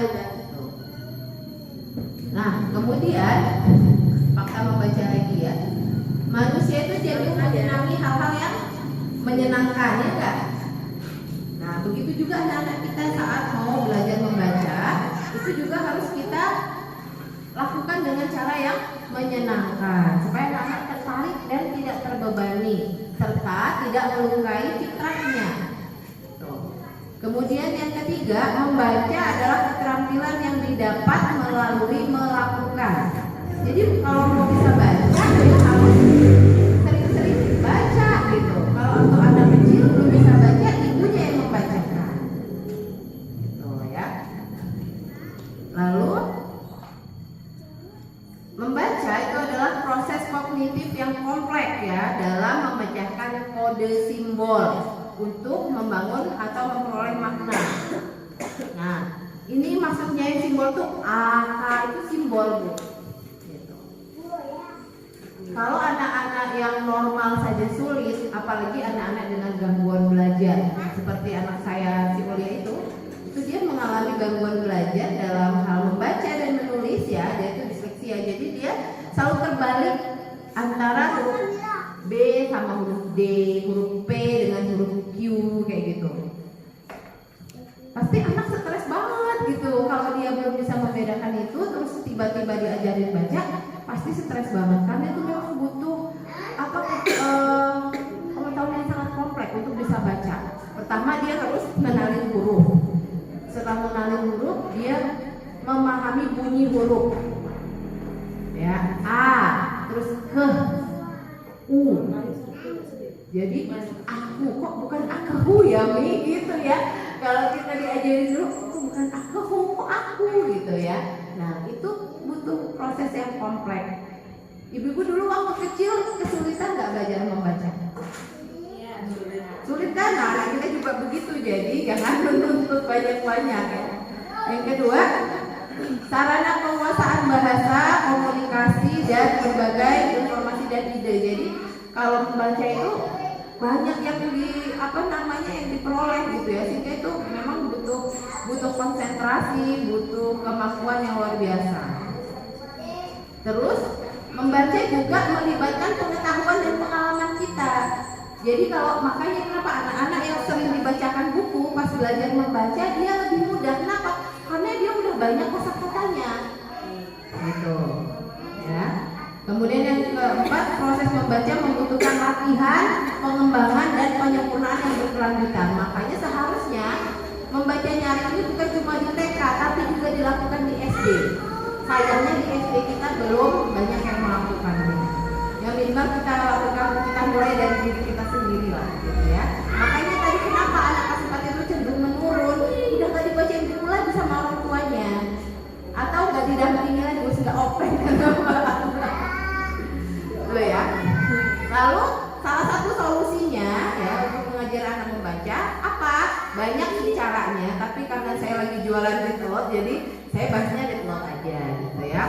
Nah, kemudian fakta membaca lagi ya. Manusia itu cenderung menyenangi hal-hal yang menyenangkan ya enggak? Nah, begitu juga anak-anak kita saat mau belajar membaca, itu juga harus kita lakukan dengan cara yang menyenangkan supaya anak-anak tertarik dan tidak terbebani serta tidak melukai fitrahnya. Kemudian yang ketiga, membaca adalah keterampilan yang didapat melalui melakukan. Jadi kalau mau bisa baca, ya harus sering-sering baca gitu. Kalau untuk anak kecil belum bisa baca, ibunya yang membacakan. Gitu ya. Lalu membaca itu adalah proses kognitif yang kompleks ya dalam memecahkan kode simbol untuk membangun atau memperoleh makna. Nah, ini maksudnya yang simbol tuh A itu simbol Bu. Gitu. Kalau anak-anak yang normal saja sulit, apalagi anak-anak dengan gangguan belajar seperti anak saya si Olia itu dia mengalami gangguan belajar dalam hal membaca dan menulis ya, dia itu disleksia. Jadi dia selalu terbalik antara huruf B sama huruf D, huruf P dengan huruf Q kayak gitu. Pasti anak stres banget gitu kalau dia belum bisa membedakan itu, terus tiba-tiba diajarin baca, pasti stres banget karena itu memang butuh pengetahuan yang sangat kompleks untuk bisa baca. Pertama dia harus mengenali huruf. Setelah mengenali huruf, dia memahami bunyi huruf. Ya, A, terus ke, U. Jadi aku kok bukan aku ya Mi gitu ya. Kalau kita diajarin dulu, kok bukan aku, kok aku gitu ya. Nah itu butuh proses yang kompleks. Ibu-ibu dulu waktu kecil kesulitan nggak belajar membaca? Sulit kan? Nah kita juga begitu, jadi jangan menuntut banyak-banyak ya. Yang kedua, sarana penguasaan bahasa, komunikasi dan berbagai informasi dan ide. Jadi kalau membaca itu banyak yang yang diperoleh gitu ya, sehingga itu memang butuh konsentrasi, butuh kemampuan yang luar biasa. Terus membaca juga melibatkan pengetahuan dan pengalaman kita. Jadi kalau makanya kenapa anak-anak yang sering dibacakan buku pas belajar membaca dia lebih mudah. Kenapa? Karena dia udah banyak kosakatanya. Gitu. Ya. Kemudian yang keempat, proses membaca membutuhkan latihan, pengembangan dan penyempurnaan yang berkelanjutan. Makanya seharusnya membaca nyari ini bukan cuma di TK tapi juga dilakukan di SD. Sayangnya di SD kita belum banyak yang melakukannya. Yang minimal kita lakukan, kita mulai dari diri kita sendiri lah gitu ya. Makanya tadi kenapa anak kelas 4 itu cenderung menurun, udah gak dibacain buku lagi sama orang tuanya, atau gak didampingi lagi, gue nggak open gitu ya. Lalu salah satu solusinya ya untuk mengajar anak membaca apa? Banyak sih caranya, tapi karena saya lagi jualan Ritlot, jadi saya bahasnya Ritlot aja gitu ya.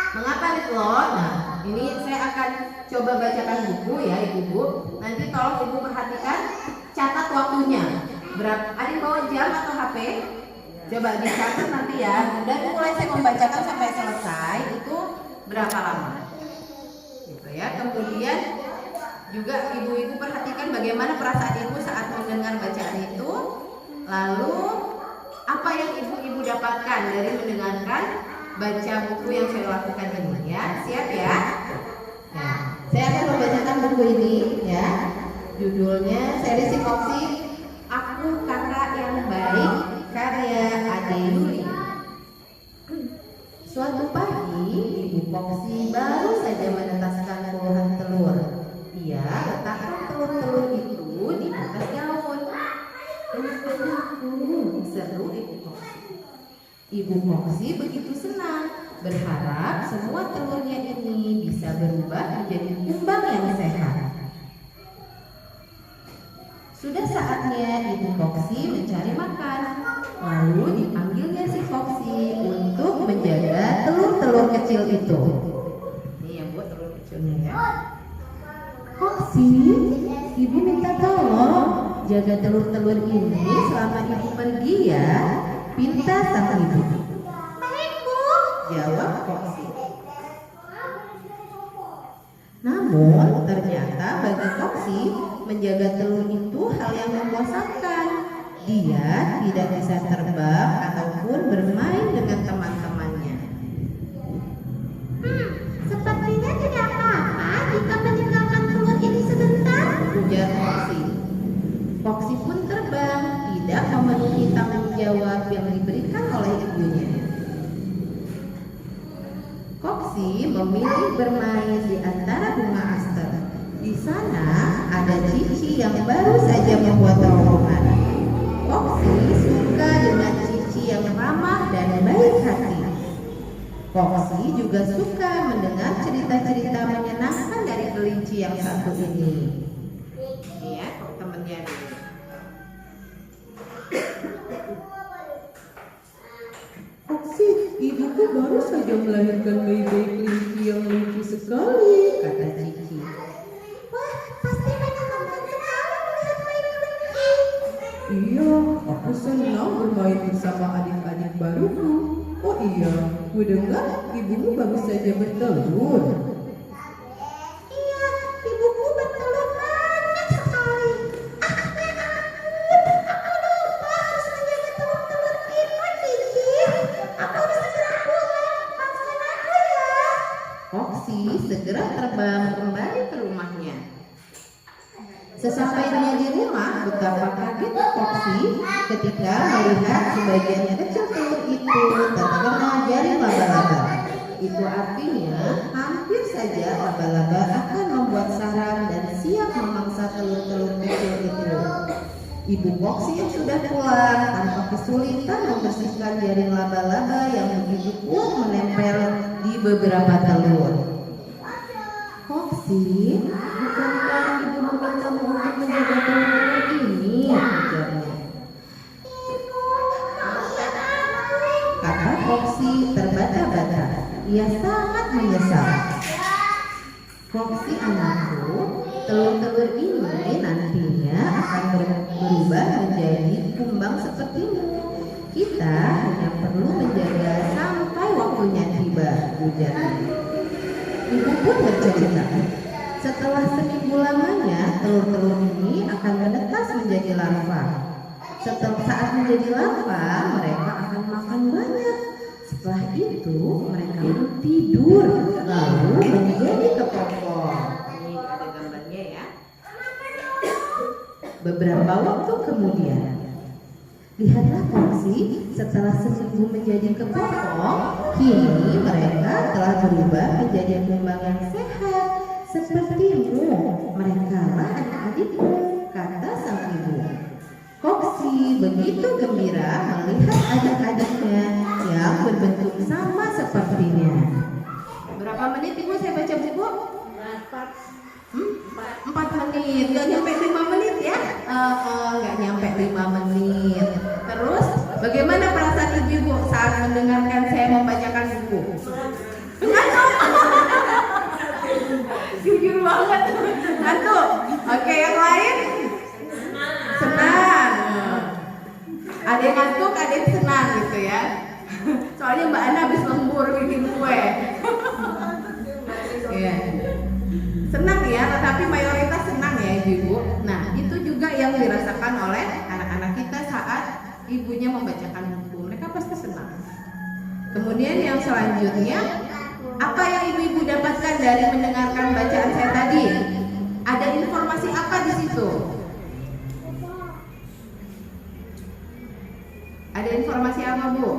Mengapa Ritlot? Nah, ini saya akan coba bacakan buku ya ibu-ibu. Nanti tolong ibu perhatikan, catat waktunya. Berapa? Ada yang bawa jam atau HP? Coba dicatat nanti ya. Dan mulai saya membacakan sampai selesai itu berapa lama? Gitu ya. Kemudian juga ibu-ibu perhatikan bagaimana perasaan ibu saat mendengar bacaan itu. Lalu apa yang ibu-ibu dapatkan dari mendengarkan baca buku yang saya lakukan ini ya. Siap ya? Nah, saya akan membacakan buku ini ya. Judulnya seri Foxy, Aku Kakak yang Baik, karya Ade Yuli. Suatu pagi, Ibu Foxy baru saja menetaskan puluhan telur. Dia letakkan telur-telur itu di atas daun. Seru Ibu Foxy. Ibu Foxy begitu senang, berharap semua telurnya ini bisa berubah menjadi kumbang yang sehat. Sudah saatnya Ibu Foxy mencari makan. Lalu dipanggilnya si Foxy untuk menjaga telur-telur kecil itu. Ini yang buat telur kecilnya ya. Foxy, Ibu minta tolong jaga telur-telur ini selama Ibu pergi ya. Pinta sang ibu. Baik Bu, jawab Foxy. Namun ternyata bagi Foxy menjaga telur itu hal yang membosankan. Dia tidak bisa terbang ataupun bermain dengan teman-temannya. Sepertinya tidak apa-apa jika meninggalkan telur ini sebentar, ujar Foxy. Foxy pun terbang, tidak memenuhi tanggung jawab yang diberikan oleh ibunya. Foxy memilih bermain di antara bunga aster. Di sana ada Cici yang baru saja membuat terowongan. Foxy suka dengan Cici yang ramah dan baik hati. Foxy juga suka mendengar cerita-cerita menyenangkan dari kelinci yang satu ini. Ini ya, temennya nih. Foxy, ibuku baru saja melahirkan bayi-bayi kelinci yang lucu sekali, kata Cici. Wah, pasti menyenangkan sekali melihat bayi kelinci. Iya, aku senang bermain bersama adik-adik baruku. Oh iya, ku dengar ibumu baru saja bertelur. Iya, ibuku bertelur banyak sekali. Aku lupa harus menjaga telur-telur kita, Cici. Aku harus segera pulang. Maafkan aku ya. Foxy segera terbang kembali ke rumahnya. Sesampainya di rumah, betapa kagetnya Foxy ketika melihat sebagian kecil telur itu terkena jaring laba-laba. Itu artinya hampir saja laba-laba akan membuat sarang dan siap memangsa telur-telur kecil itu. Ibu Foxy yang sudah pulang tanpa kesulitan membersihkan jaring laba-laba yang begitu kuat menempel di beberapa telur. Foxy, bukankah ibu memintamu untuk menjaga telur-telur ini? Ujarnya. Ibu, maafkan aku, kata Foxy terbata-bata. Ia sangat menyesal. Foxy anakku, telur-telur ini nantinya akan berubah menjadi kumbang sepertimu. Kita hanya perlu menjaga sampai waktunya tiba, ujarnya. Ibu pun bercerita, setelah seminggu lamanya telur-telur ini akan menetas menjadi larva. Setelah saat menjadi larva, mereka akan makan banyak. Setelah itu mereka pun tidur lalu menjadi kepopong. Ini ada gambarnya ya. Beberapa waktu kemudian, lihatlah Foxy, setelah seminggu menjadi kepopong, kini mereka telah berubah menjadi kumbang yang sehat. Sepertimu, mereka lah adik-adikku, kata sang ibu. Foxy begitu gembira melihat adik-adiknya yang berbentuk sama sepertinya. Berapa menit ibu saya baca buku? 4 menit, gak nyampe 5 menit ya? Gak nyampe 5 menit. Terus bagaimana perasaan ibu saat mendengarkan saya membacakan buku? Ngantuk. Jujur banget. Ngantuk. Oke, yang lain? Senang. Ada yang ngantuk, ada yang senang gitu ya. Soalnya Mbak Ana habis lembur bikin kue. Iya. Senang ya, tetapi mayoritas senang ya ibu. Nah, itu juga yang dirasakan oleh anak-anak kita saat ibunya membacakan buku. Mereka pasti senang. Kemudian Kemudian yang selanjutnya, apa yang ibu-ibu dapatkan dari mendengarkan bacaan saya tadi? Ada informasi apa di situ? Ada informasi apa, Bu?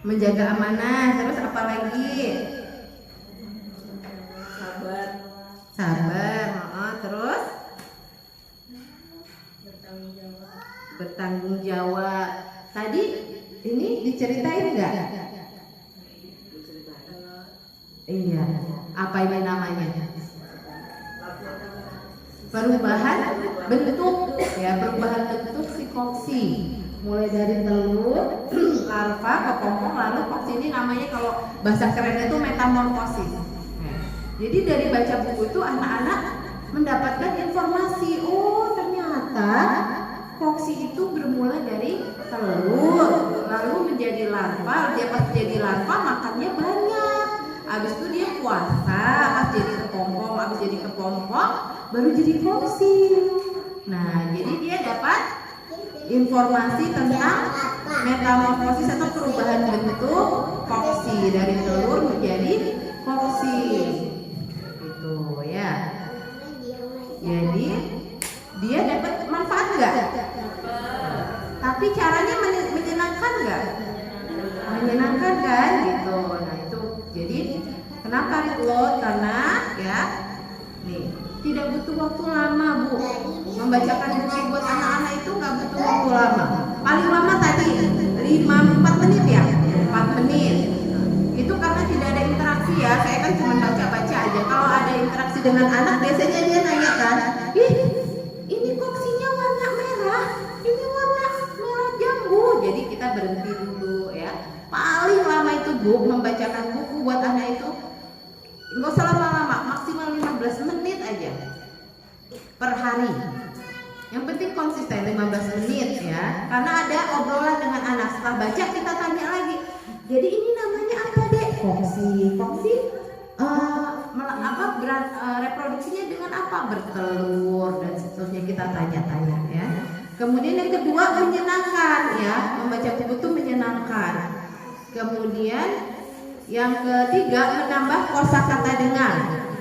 Menjaga amanah. Terus apa lagi? Sabar. Terus bertanggung jawab. Tadi ini diceritain nggak? Iya. Apa ini namanya? Perubahan bentuk, ya, perubahan bentuk si koksi. Mulai dari telur, larva, kepompong, lalu koksi ini namanya kalau bahasa kerennya itu metamorfosis. Jadi dari baca buku itu anak-anak mendapatkan informasi, oh ternyata koksi itu bermula dari telur, lalu menjadi larva. Dia pas jadi larva makannya banyak, habis itu dia puasa, pas jadi kepompong, habis jadi kepompong baru jadi koksi. Nah, jadi dia dapat informasi tentang metamorfosis atau perubahan bentuk koksi dari telur menjadi koksi. Itu ya. Jadi dia dapat manfaat nggak? Tapi caranya menyenangkan nggak? Menyenangkan kan? Gitu. Nah itu. Jadi kenapa Ritlo? Karena ya, nih tidak butuh waktu lama, Bu. Membacakan buku buat anak-anak itu nggak butuh waktu lama. Paling lama tadi 4 menit ya, 4 menit. Itu karena tidak ada interaksi ya. Saya kan cuma baca-baca aja. Kalau ada interaksi dengan anak, biasanya dia nanya kan, ih, ini koksinya warna merah, ini warna merah jambu. Jadi kita berhenti dulu ya. Paling lama itu, Bu, membacakan buku buat anak itu nggak usah lama-lama, maksimal 15 menit aja per hari. Yang penting konsisten 15 menit ya. Karena ada obrolan dengan anak. Setelah baca kita tanya lagi. Jadi ini namanya apa, Dek? Koksi. Koksi reproduksinya dengan apa? Bertelur dan seterusnya, kita tanya-tanya ya. Kemudian yang kedua, menyenangkan ya. Membaca buku itu menyenangkan. Kemudian yang ketiga, menambah kosakata dengar.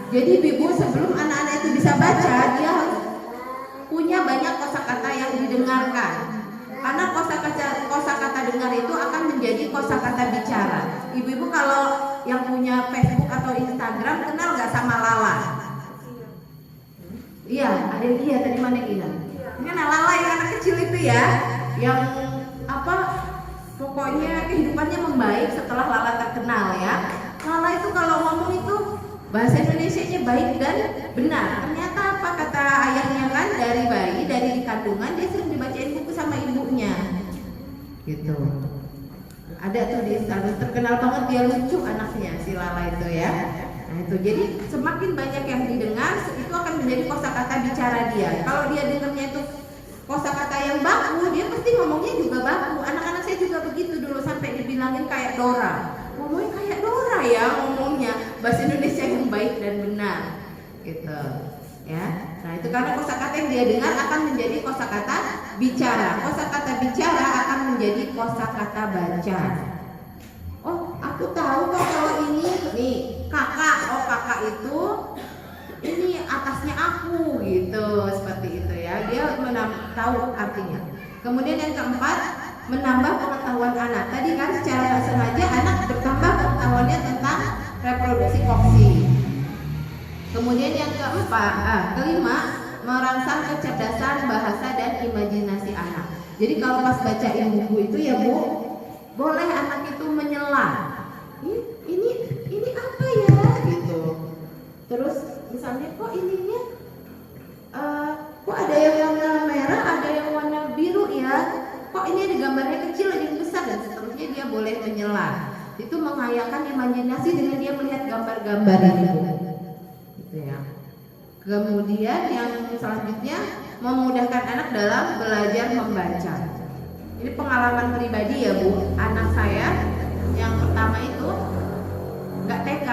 Jadi Ibu sebelum anak-anak itu bisa baca, dia harus punya banyak kosakata yang didengarkan. Karena kosakata dengar itu akan menjadi kosakata bicara. Ibu-ibu kalau yang punya Facebook atau Instagram kenal nggak sama Lala? Iya, ada yang iya tadi mana Ina? Ini Lala yang anak kecil itu ya, yang apa? Pokoknya kehidupannya membaik setelah Lala terkenal ya. Lala itu kalau ngomong itu bahasa Indonesianya baik dan benar. Ternyata apa kata ayahnya kan, dari bayi, dari kandungan dia sering dibacain buku sama ibunya. Gitu. Ada tuh di Instagram, terkenal banget, dia lucu anaknya si Lala itu ya. Nah itu, jadi semakin banyak yang didengar itu akan menjadi kosakata bicara dia. Kalau dia dengarnya itu kosakata yang baku, dia pasti ngomongnya juga baku. Anak-anak saya juga begitu dulu, sampai dibilangin kayak Dora. Ngomongnya kayak Dora ya, ngomongnya bahasa Indonesia yang baik dan benar gitu ya. Nah itu karena kosakata yang dia dengar akan menjadi kosakata bicara. Kosakata bicara akan menjadi kosakata baca. Oh aku tahu kok kalau ini nih kakak, oh kakak itu ini atasnya aku gitu, seperti itu ya. Dia tahu artinya. Kemudian yang keempat, menambah pengetahuan anak. Tadi kan secara tak sengaja anak bertambah pengetahuannya tentang reproduksi koksi. Kemudian yang kelima, merangsang kecerdasan bahasa dan imajinasi anak. Jadi kalau pas bacain buku itu ya Bu, boleh anak itu menyela. Ini apa ya gitu. Terus misalnya kok ininya kok ada yang warna merah, ada yang warna biru ya. Kok ini ada gambarnya kecil, ada yang besar, dan seterusnya. Dia boleh menyela. Itu menghayalkan imajinasi dengan dia melihat gambar-gambar itu. Gitu ya. Kemudian yang selanjutnya, memudahkan anak dalam belajar membaca. Ini pengalaman pribadi ya Bu. Anak saya yang pertama itu nggak TK,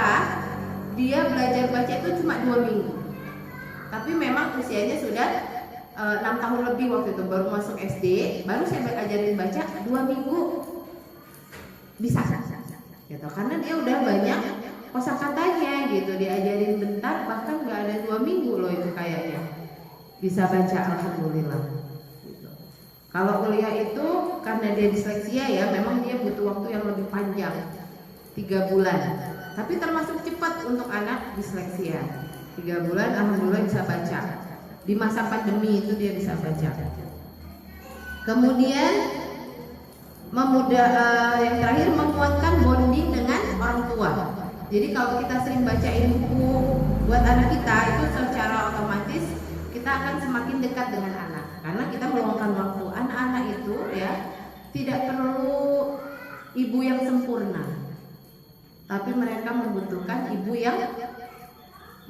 dia belajar baca itu cuma 2 minggu. Tapi memang usianya sudah 6 tahun lebih waktu itu, baru masuk SD, baru saya ajarin baca 2 minggu. bisa gitu, karena dia udah banyak kosakatanya gitu, diajarin bentar, bahkan nggak ada 2 minggu loh itu kayaknya bisa baca, alhamdulillah gitu. Kalau kuliah itu karena dia disleksia ya, memang dia butuh waktu yang lebih panjang, 3 bulan, tapi termasuk cepat untuk anak disleksia. 3 bulan alhamdulillah bisa baca. Di masa pandemi itu dia bisa baca. Kemudian yang terakhir, menguatkan bonding dengan orang tua. Jadi kalau kita sering bacain buku buat anak kita, itu secara otomatis kita akan semakin dekat dengan anak, karena kita meluangkan waktu. Anak-anak itu ya tidak perlu ibu yang sempurna, tapi mereka membutuhkan ibu yang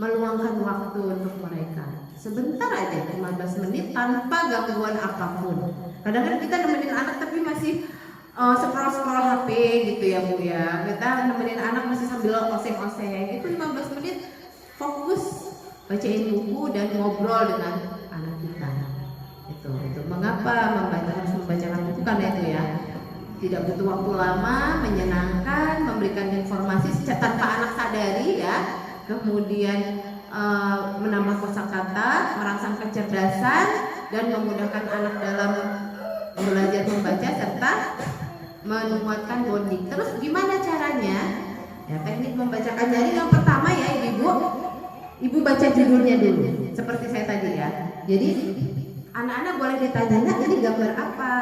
meluangkan waktu untuk mereka. Sebentar aja, 15 menit tanpa gangguan apapun. Kadang-kadang kita nemenin anak tapi masih scroll HP gitu ya Bu ya. Kita nemenin anak masih sambil oseng-oseng. Itu 15 menit fokus bacain buku dan ngobrol dengan anak kita. Itu mengapa harus membacakan buku, karena itu ya tidak butuh waktu lama, menyenangkan, memberikan informasi tanpa anak sadari ya. Kemudian menambah kosakata, merangsang kecerdasan, dan memudahkan anak dalam belajar membaca serta menguatkan bonding. Terus gimana caranya? Ya, teknik membacakan jari yang pertama ya ibu baca judulnya dulu, seperti saya tadi ya. Jadi anak-anak boleh ditanya, "Nak, ini gambar apa?"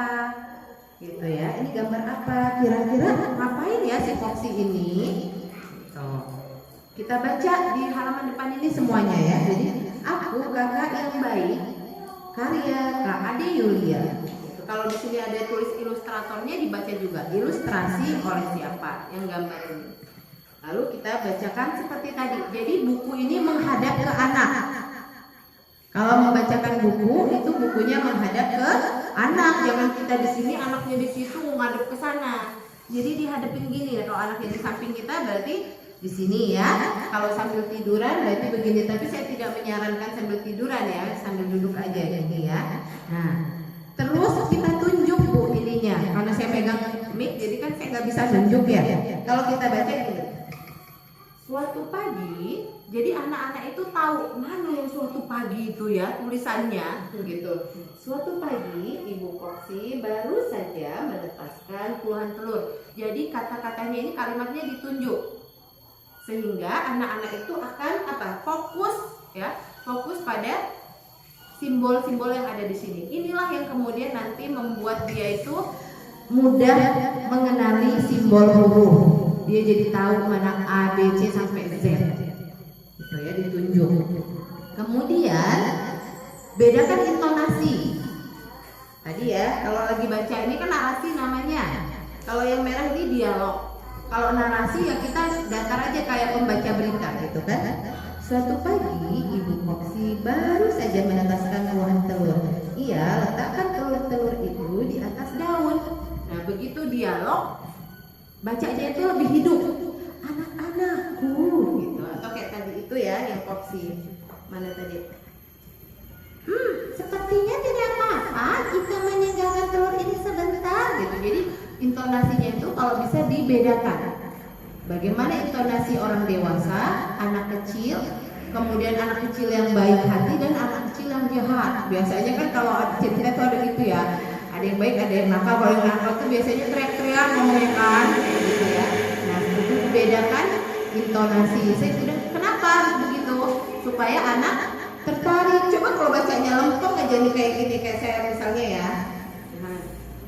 Gitu ya. Ini gambar apa? Kira-kira ngapain ya si Foxy ini? Tuh. Kita baca di halaman depan ini semuanya ya. Jadi aku kakak yang baik, karya Kak Ade Yulia. Kalau di sini ada tulis ilustratornya, dibaca juga ilustrasi oleh siapa yang gambar ini. Lalu kita bacakan seperti tadi. Jadi buku ini menghadap ke anak. Kalau membacakan buku itu bukunya menghadap ke anak. Jangan kita di sini, anaknya di situ, ngadep ke sana. Jadi dihadapin gini. Kalau anaknya di samping kita berarti di sini ya. Kalau sambil tiduran berarti begini. Tapi saya tidak menyarankan sambil tiduran ya, sambil duduk aja gini ya. Nah, terus kita tunjuk Bu ininya, karena saya pegang mic jadi kan saya nggak bisa tunjuk ya. Kalau kita baca gini, suatu pagi, jadi anak-anak itu tahu mana yang suatu pagi itu ya tulisannya gitu. Suatu pagi Ibu Foxy baru saja menetaskan puluhan telur. Jadi kata-katanya ini, kalimatnya ditunjuk sehingga anak-anak itu akan fokus ya, fokus pada simbol-simbol yang ada di sini. Inilah yang kemudian nanti membuat dia itu mudah mengenali simbol huruf. Dia jadi tahu mana A, B, C sampai Z. Gitu ya, ditunjuk. Kemudian bedakan intonasi. Tadi ya, kalau lagi baca ini kan narasi namanya. Kalau yang merah ini dialog. Kalau narasi ya kita datar aja kayak pembaca berita gitu kan. Suatu pagi Ibu Foxy baru saja menetaskan puluhan telur. Ia letakkan telur-telur itu di atas daun. Nah begitu dialog, bacanya itu lebih hidup. Anak-anakku gitu. Atau kayak tadi itu ya yang Foxy. Mana tadi? Sepertinya tidak apa-apa jika menyenggangkan telur ini sebentar gitu. Jadi intonasinya itu kalau bisa dibedakan. Bagaimana intonasi orang dewasa, anak kecil, kemudian anak kecil yang baik hati dan anak kecil yang jahat. Biasanya kan kalau cerita itu ada gitu ya, ada yang baik, ada yang nakal. Kalau yang nakal itu biasanya teriak-teriak ngomongnya kan, gitu ya. Nah itu dibedakan intonasi. Saya sudah kenapa harus begitu? Supaya anak tertarik. Coba kalau bacanya lempeng aja nih kayak gini, kayak saya misalnya ya.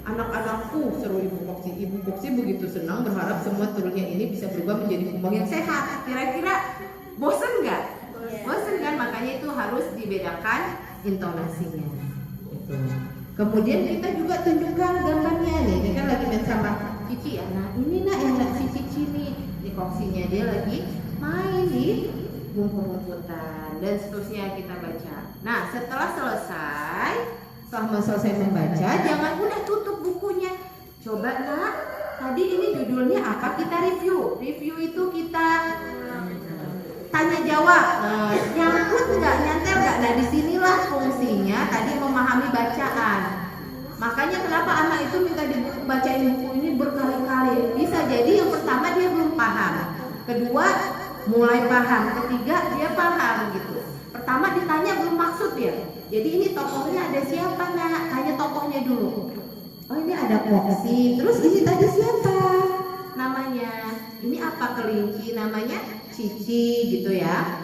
Anak-anakku, seru Ibu Foxy. Ibu Foxy begitu senang, berharap semua telurnya ini bisa berubah menjadi kumbang yang sehat. Kira-kira bosen nggak? Bosen kan? Makanya itu harus dibedakan intonasinya. Gitu. Kemudian kita juga tunjukkan gambarnya nih. Ini kan lagi main sama Cici ya. Nah ini nak yang si Cici nih, di Foxy-nya dia lagi main di rumput-rumputan dan seterusnya kita baca. Nah setelah selesai membaca, jangan udah tutup bukunya. Coba nak, tadi ini judulnya apa? Kita review. Review itu kita tanya jawab. Nyangkut nggak, nyantel nggak? Nah disinilah fungsinya tadi memahami bacaan. Makanya kenapa anak itu minta dibacain buku ini berkali-kali. bisa jadi yang pertama dia belum paham, kedua mulai paham, ketiga dia paham gitu. Pertama ditanya belum maksud ya. Jadi ini tokohnya ada siapa nak? Tanya tokohnya dulu. Oh ini ada Foxy. Terus ini tadi siapa namanya? Ini apa kelinci? Namanya Cici gitu ya.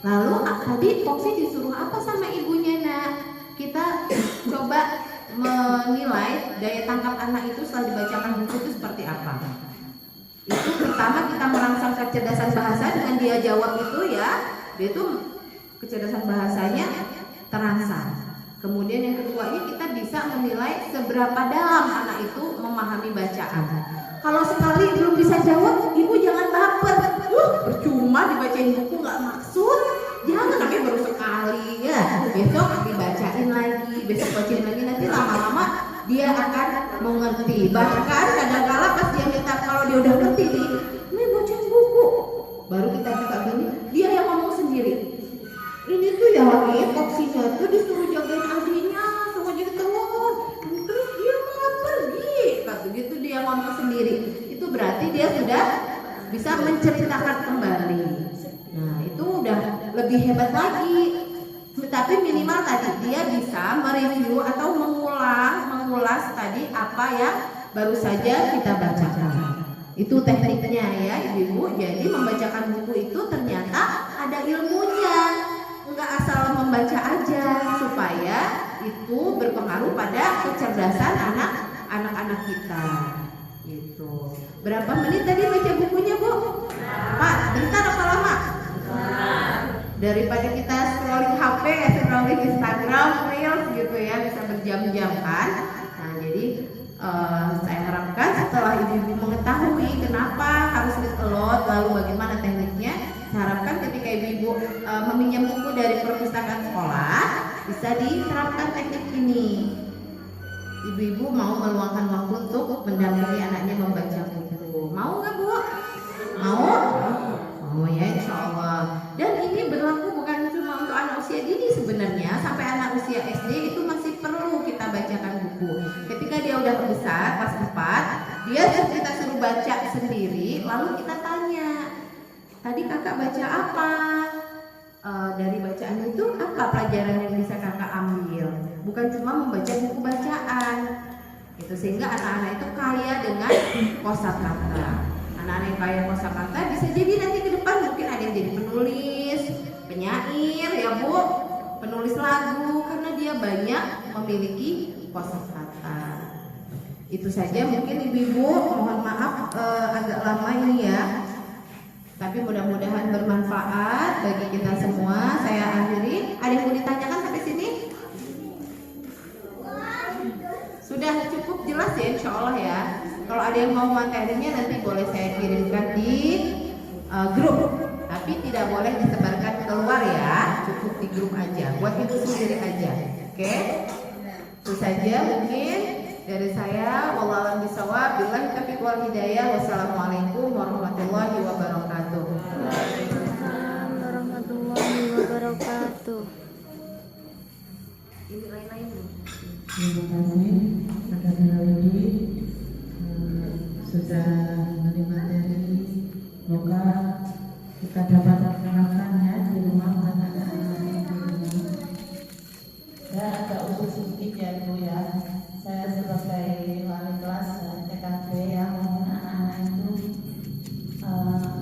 Lalu tadi Foxy disuruh apa sama ibunya nak? Kita coba menilai daya tangkap anak itu setelah dibacakan buku itu seperti apa. Itu pertama kita merangsang kecerdasan bahasa dengan dia jawab itu ya. Dia itu kecerdasan bahasanya terangsang. Kemudian yang keduanya kita bisa menilai seberapa dalam anak itu memahami bacaan. Kalau sekali belum bisa jawab, ibu jangan baper. Percuma dibacain buku nggak maksud. Jangan, tapi baru sekali ya. Besok dibacain lagi, besok bacain lagi, nanti lama-lama dia akan mengerti. Bahkan kadang-kala pas dia minta, kalau dia udah ngerti nih, bacain buku. Baru kita buka gini, dia yang ngomong sendiri. Ini tuh ya Foxy-nya tuh disuruh jagain adiknya, suruh jadi telur. Terus dia malah pergi. Begitu dia ngomong sendiri. Itu berarti dia sudah bisa menceritakan kembali. Nah itu udah lebih hebat lagi. Tapi minimal tadi dia bisa mereview atau mengulas tadi apa yang baru saja kita bacakan. Itu tekniknya ya ibu-ibu. Jadi membacakan buku itu ternyata ada ilmunya. Enggak asal membaca aja, supaya itu berpengaruh pada kecerdasan anak-anak kita. Gitu. Berapa menit tadi baca bukunya Bu? Pak, bentar apa lama? Daripada kita scrolling HP, scrolling Instagram, Reels gitu ya, bisa berjam-jam kan. Nah jadi saya harapkan setelah ibu-ibu mengetahui kenapa harus read aloud, lalu bagaimana tekniknya, saya harapkan ketika ibu-ibu meminjam buku dari perpustakaan sekolah bisa diterapkan teknik ini. Ibu-ibu mau meluangkan waktu untuk mendampingi anaknya membaca buku. Mau nggak Bu? Mau? Mau ya, insya Allah. Dan ini berlaku bukan cuma untuk anak usia dini sebenarnya, sampai anak usia SD itu masih perlu kita bacakan buku. Ketika dia udah besar, kelas 4, dia kita suruh baca sendiri, lalu kita tanya, tadi kakak baca apa? Dari bacaan itu apa pelajaran yang bisa kakak ambil? Bukan cuma membaca buku bacaan. Itu sehingga anak-anak itu kaya dengan kosakata. Anak-anak yang kaya kosakata bisa jadi nanti ke depan mungkin ada yang jadi penulis, penyair ya Bu, penulis lagu, karena dia banyak memiliki kosakata. Itu saja mungkin ibu-ibu, mohon maaf agak lama ini ya. Tapi mudah-mudahan bermanfaat bagi kita semua. Saya akhiri. Ada yang mau ditanyakan sampai sini? Sudah cukup jelas ya, insya Allah ya. Kalau ada yang mau materinya nanti boleh saya kirimkan di grup. Tapi tidak boleh disebarkan keluar ya. Cukup di grup aja. Buat ibu sendiri aja. Oke? Itu saja mungkin dari saya. Wallahualam bishawab. Billahi taufiq wal hidayah. Wassalamualaikum warahmatullahi wabarakatuh. Waalaikumsalam warahmatullahi wabarakatuh. Ini lain-lain. Terima kasih Kakak Rinaldi sudah memberi materi. Semoga kita dapat menerapkannya di rumah anak-anak di rumah. Saya agak usul sedikit ya Bu ya. Saya sebagai wali kelas TKB yang mohon anak-anak itu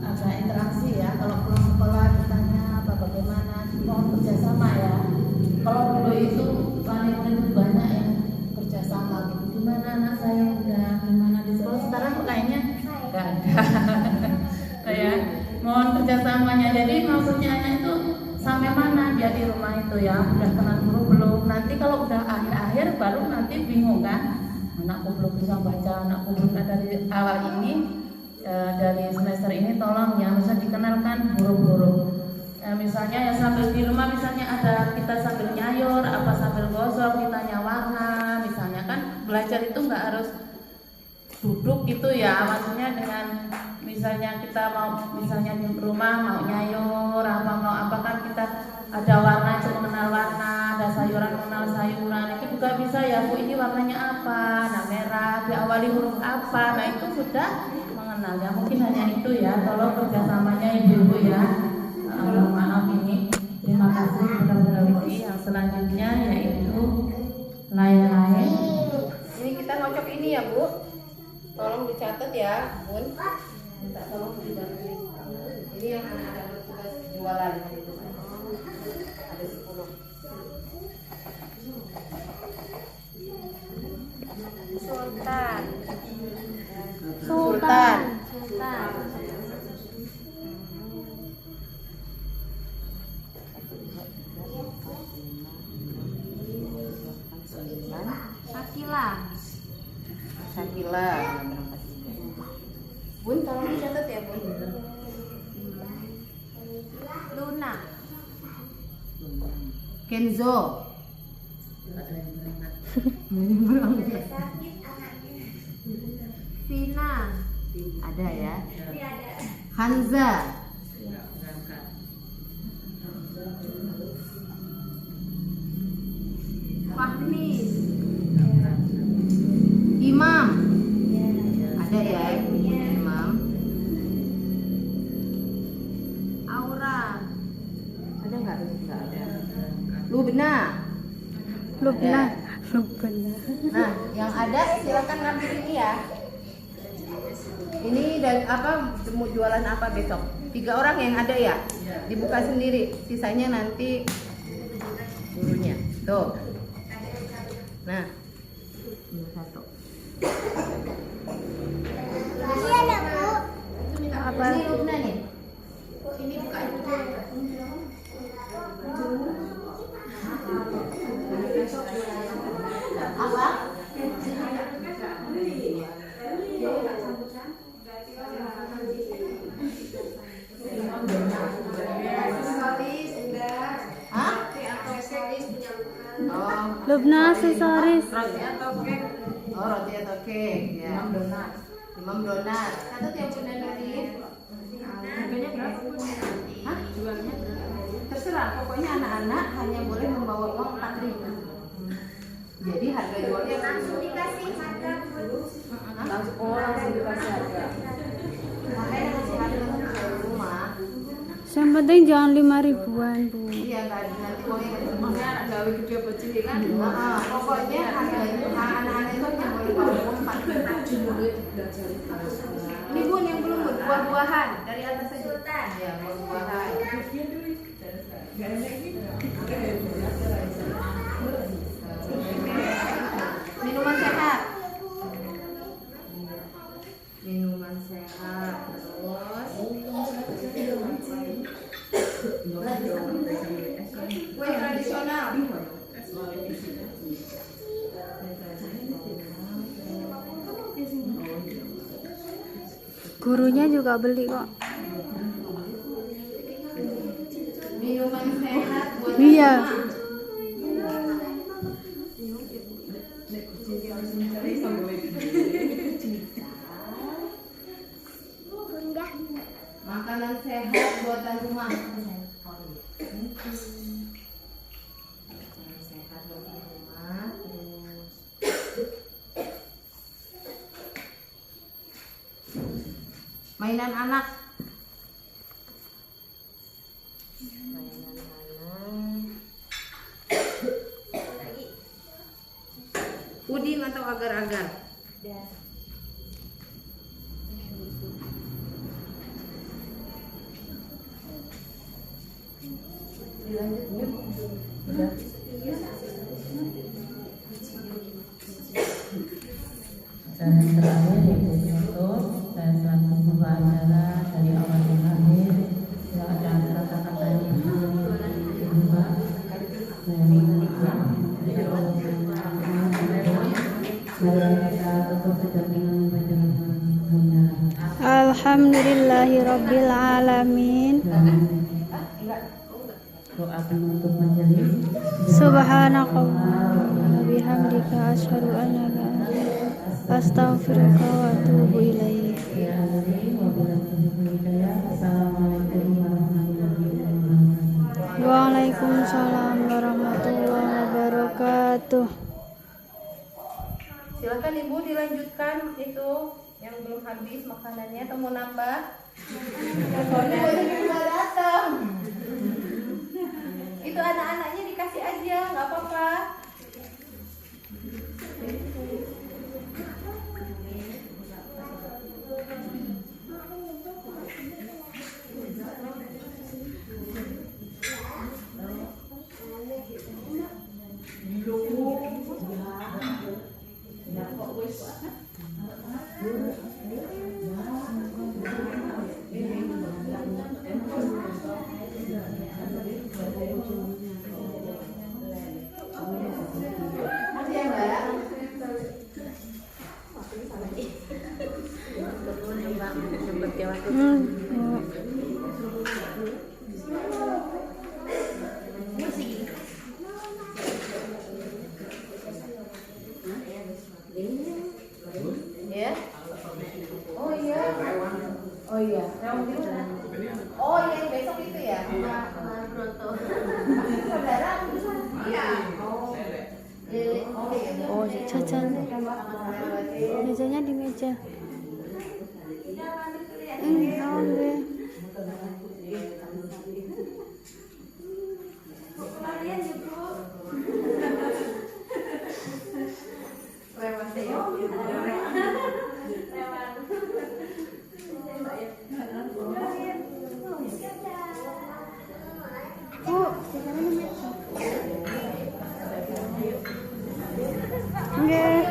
ada interaksi ya. Kalau pulang sekolah ditanya apa bagaimana, mohon kerjasama ya. Kalau dulu itu wanita itu banyak yang kerjasama gitu. Gimana anak saya udah gimana di sekolah, sekarang kayaknya nggak ada. Ya, mohon kerjasamanya. Jadi maksudnya anak itu sampai mana dia di rumah itu ya, udah kenal guru belum? Nanti kalau udah akhir-akhir baru nanti bingung kan, anakku belum bisa baca, anakku belum. Dari awal ini dari semester ini tolong ya bisa dikenalkan huruf-huruf. Misalnya ya sambil di rumah misalnya ada kita sambil nyayur apa sambil gosok ditanya warna, misalnya kan belajar itu nggak harus duduk gitu ya, maksudnya dengan misalnya kita mau misalnya di rumah mau nyayur apa mau apa kan kita ada warna, cuma kenal warna ada sayuran mengenal sayuran itu juga bisa ya Bu, ini warnanya apa, nah merah diawali huruf apa, nah itu sudah mengenal ya. Mungkin hanya itu ya, tolong kerjasamanya ibu-ibu ya. Maaf ini, terima kasih kepada Bu Dawiti. Yang selanjutnya yaitu lain-lain. Ini kita ngocok ini ya Bu, tolong dicatat ya Bun, minta tolong dibantu. Ini yang anak-anak bertugas jualan itu ada 10. Sultan. Sultan. Sultan. Sakila. Sakila. Bun, tolong dicatat ya Bun. Luna. Kenzo. Vina. Ada ya. Hanza. Fahmi. Imam. Ada ya Imam. Aura. Ada nggak? Nggak ada. Lubna. Lubna. Ada. Nah, yang ada silakan ngambil ini ya. Ini dan apa mau jualan apa besok? 3 orang yang ada ya. Dibuka sendiri. Sisanya nanti gurunya. Tuh. Nah, ini 1. Apa? Ini Lubna nih. Ini buka itu. Apa? Hah? Oh, Lubna aksesoris. roti atau kek? Oh, roti atau kek. Ya. Imam donat. Satu tiap Bunda Nuri. Harganya berapa? Hah? Jualnya? Terserah. Pokoknya anak-anak hanya boleh membawa uang 4.000. Jadi harga jualnya langsung dikasih harga. Langsung dikasih harga. Makanya ngasih harga ke rumah. Yang penting jangan 5.000-an, Bu. Iya, nggak ada nanti uangnya ketemu. Gawe gede bocil kan. Pokoknya harga itu anak-anak itu hanya boleh bawa uang 4.000. Ini Bun yang belum Bun, buah-buahan dari atas saja. Ya, buah-buahan. Minuman sehat. Minuman sehat. Terus kue tradisional. Gurunya juga beli kok. Minuman sehat buat Iya. makanan sehat buatan rumah. Makanan sehat buatan rumah. Terus mainan anak. Mainan anak. Puding atau agar-agar? Dilanjut Bu. Udah. Dan yang terakhir yaitu contoh, saya selaku pembawa acara dari awal ke akhir. Tidak ada acara kata-katanya kedua. Saya minta Alhamdulillahirabbil alamin. Doa penutup majelis. Subhanakallah wa bihamdika asyhadu an la ilaha illa anta astaghfiruka wa atubu ilaik. Assalamualaikum warahmatullahi wabarakatuh. Waalaikumsalam warahmatullahi lanjutkan itu yang belum habis makanannya atau mau nambah? Soalnya banyak yang nggak datang. Itu anak-anaknya dikasih aja, nggak apa-apa. Masih ya Mbak? Ya. Oh iya. Oh iya. Oh iya yang besok itu ya. Saudara iya. Oh. Oh iya. Oh, jajan. Jajannya di meja. Naon we? Nggih.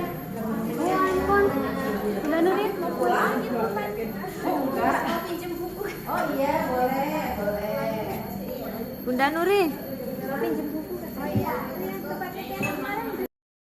Oh, ampun. Udah Nurin mau pulang? Oh enggak. Oh iya boleh boleh. Bunda Nuri, pinjem buku.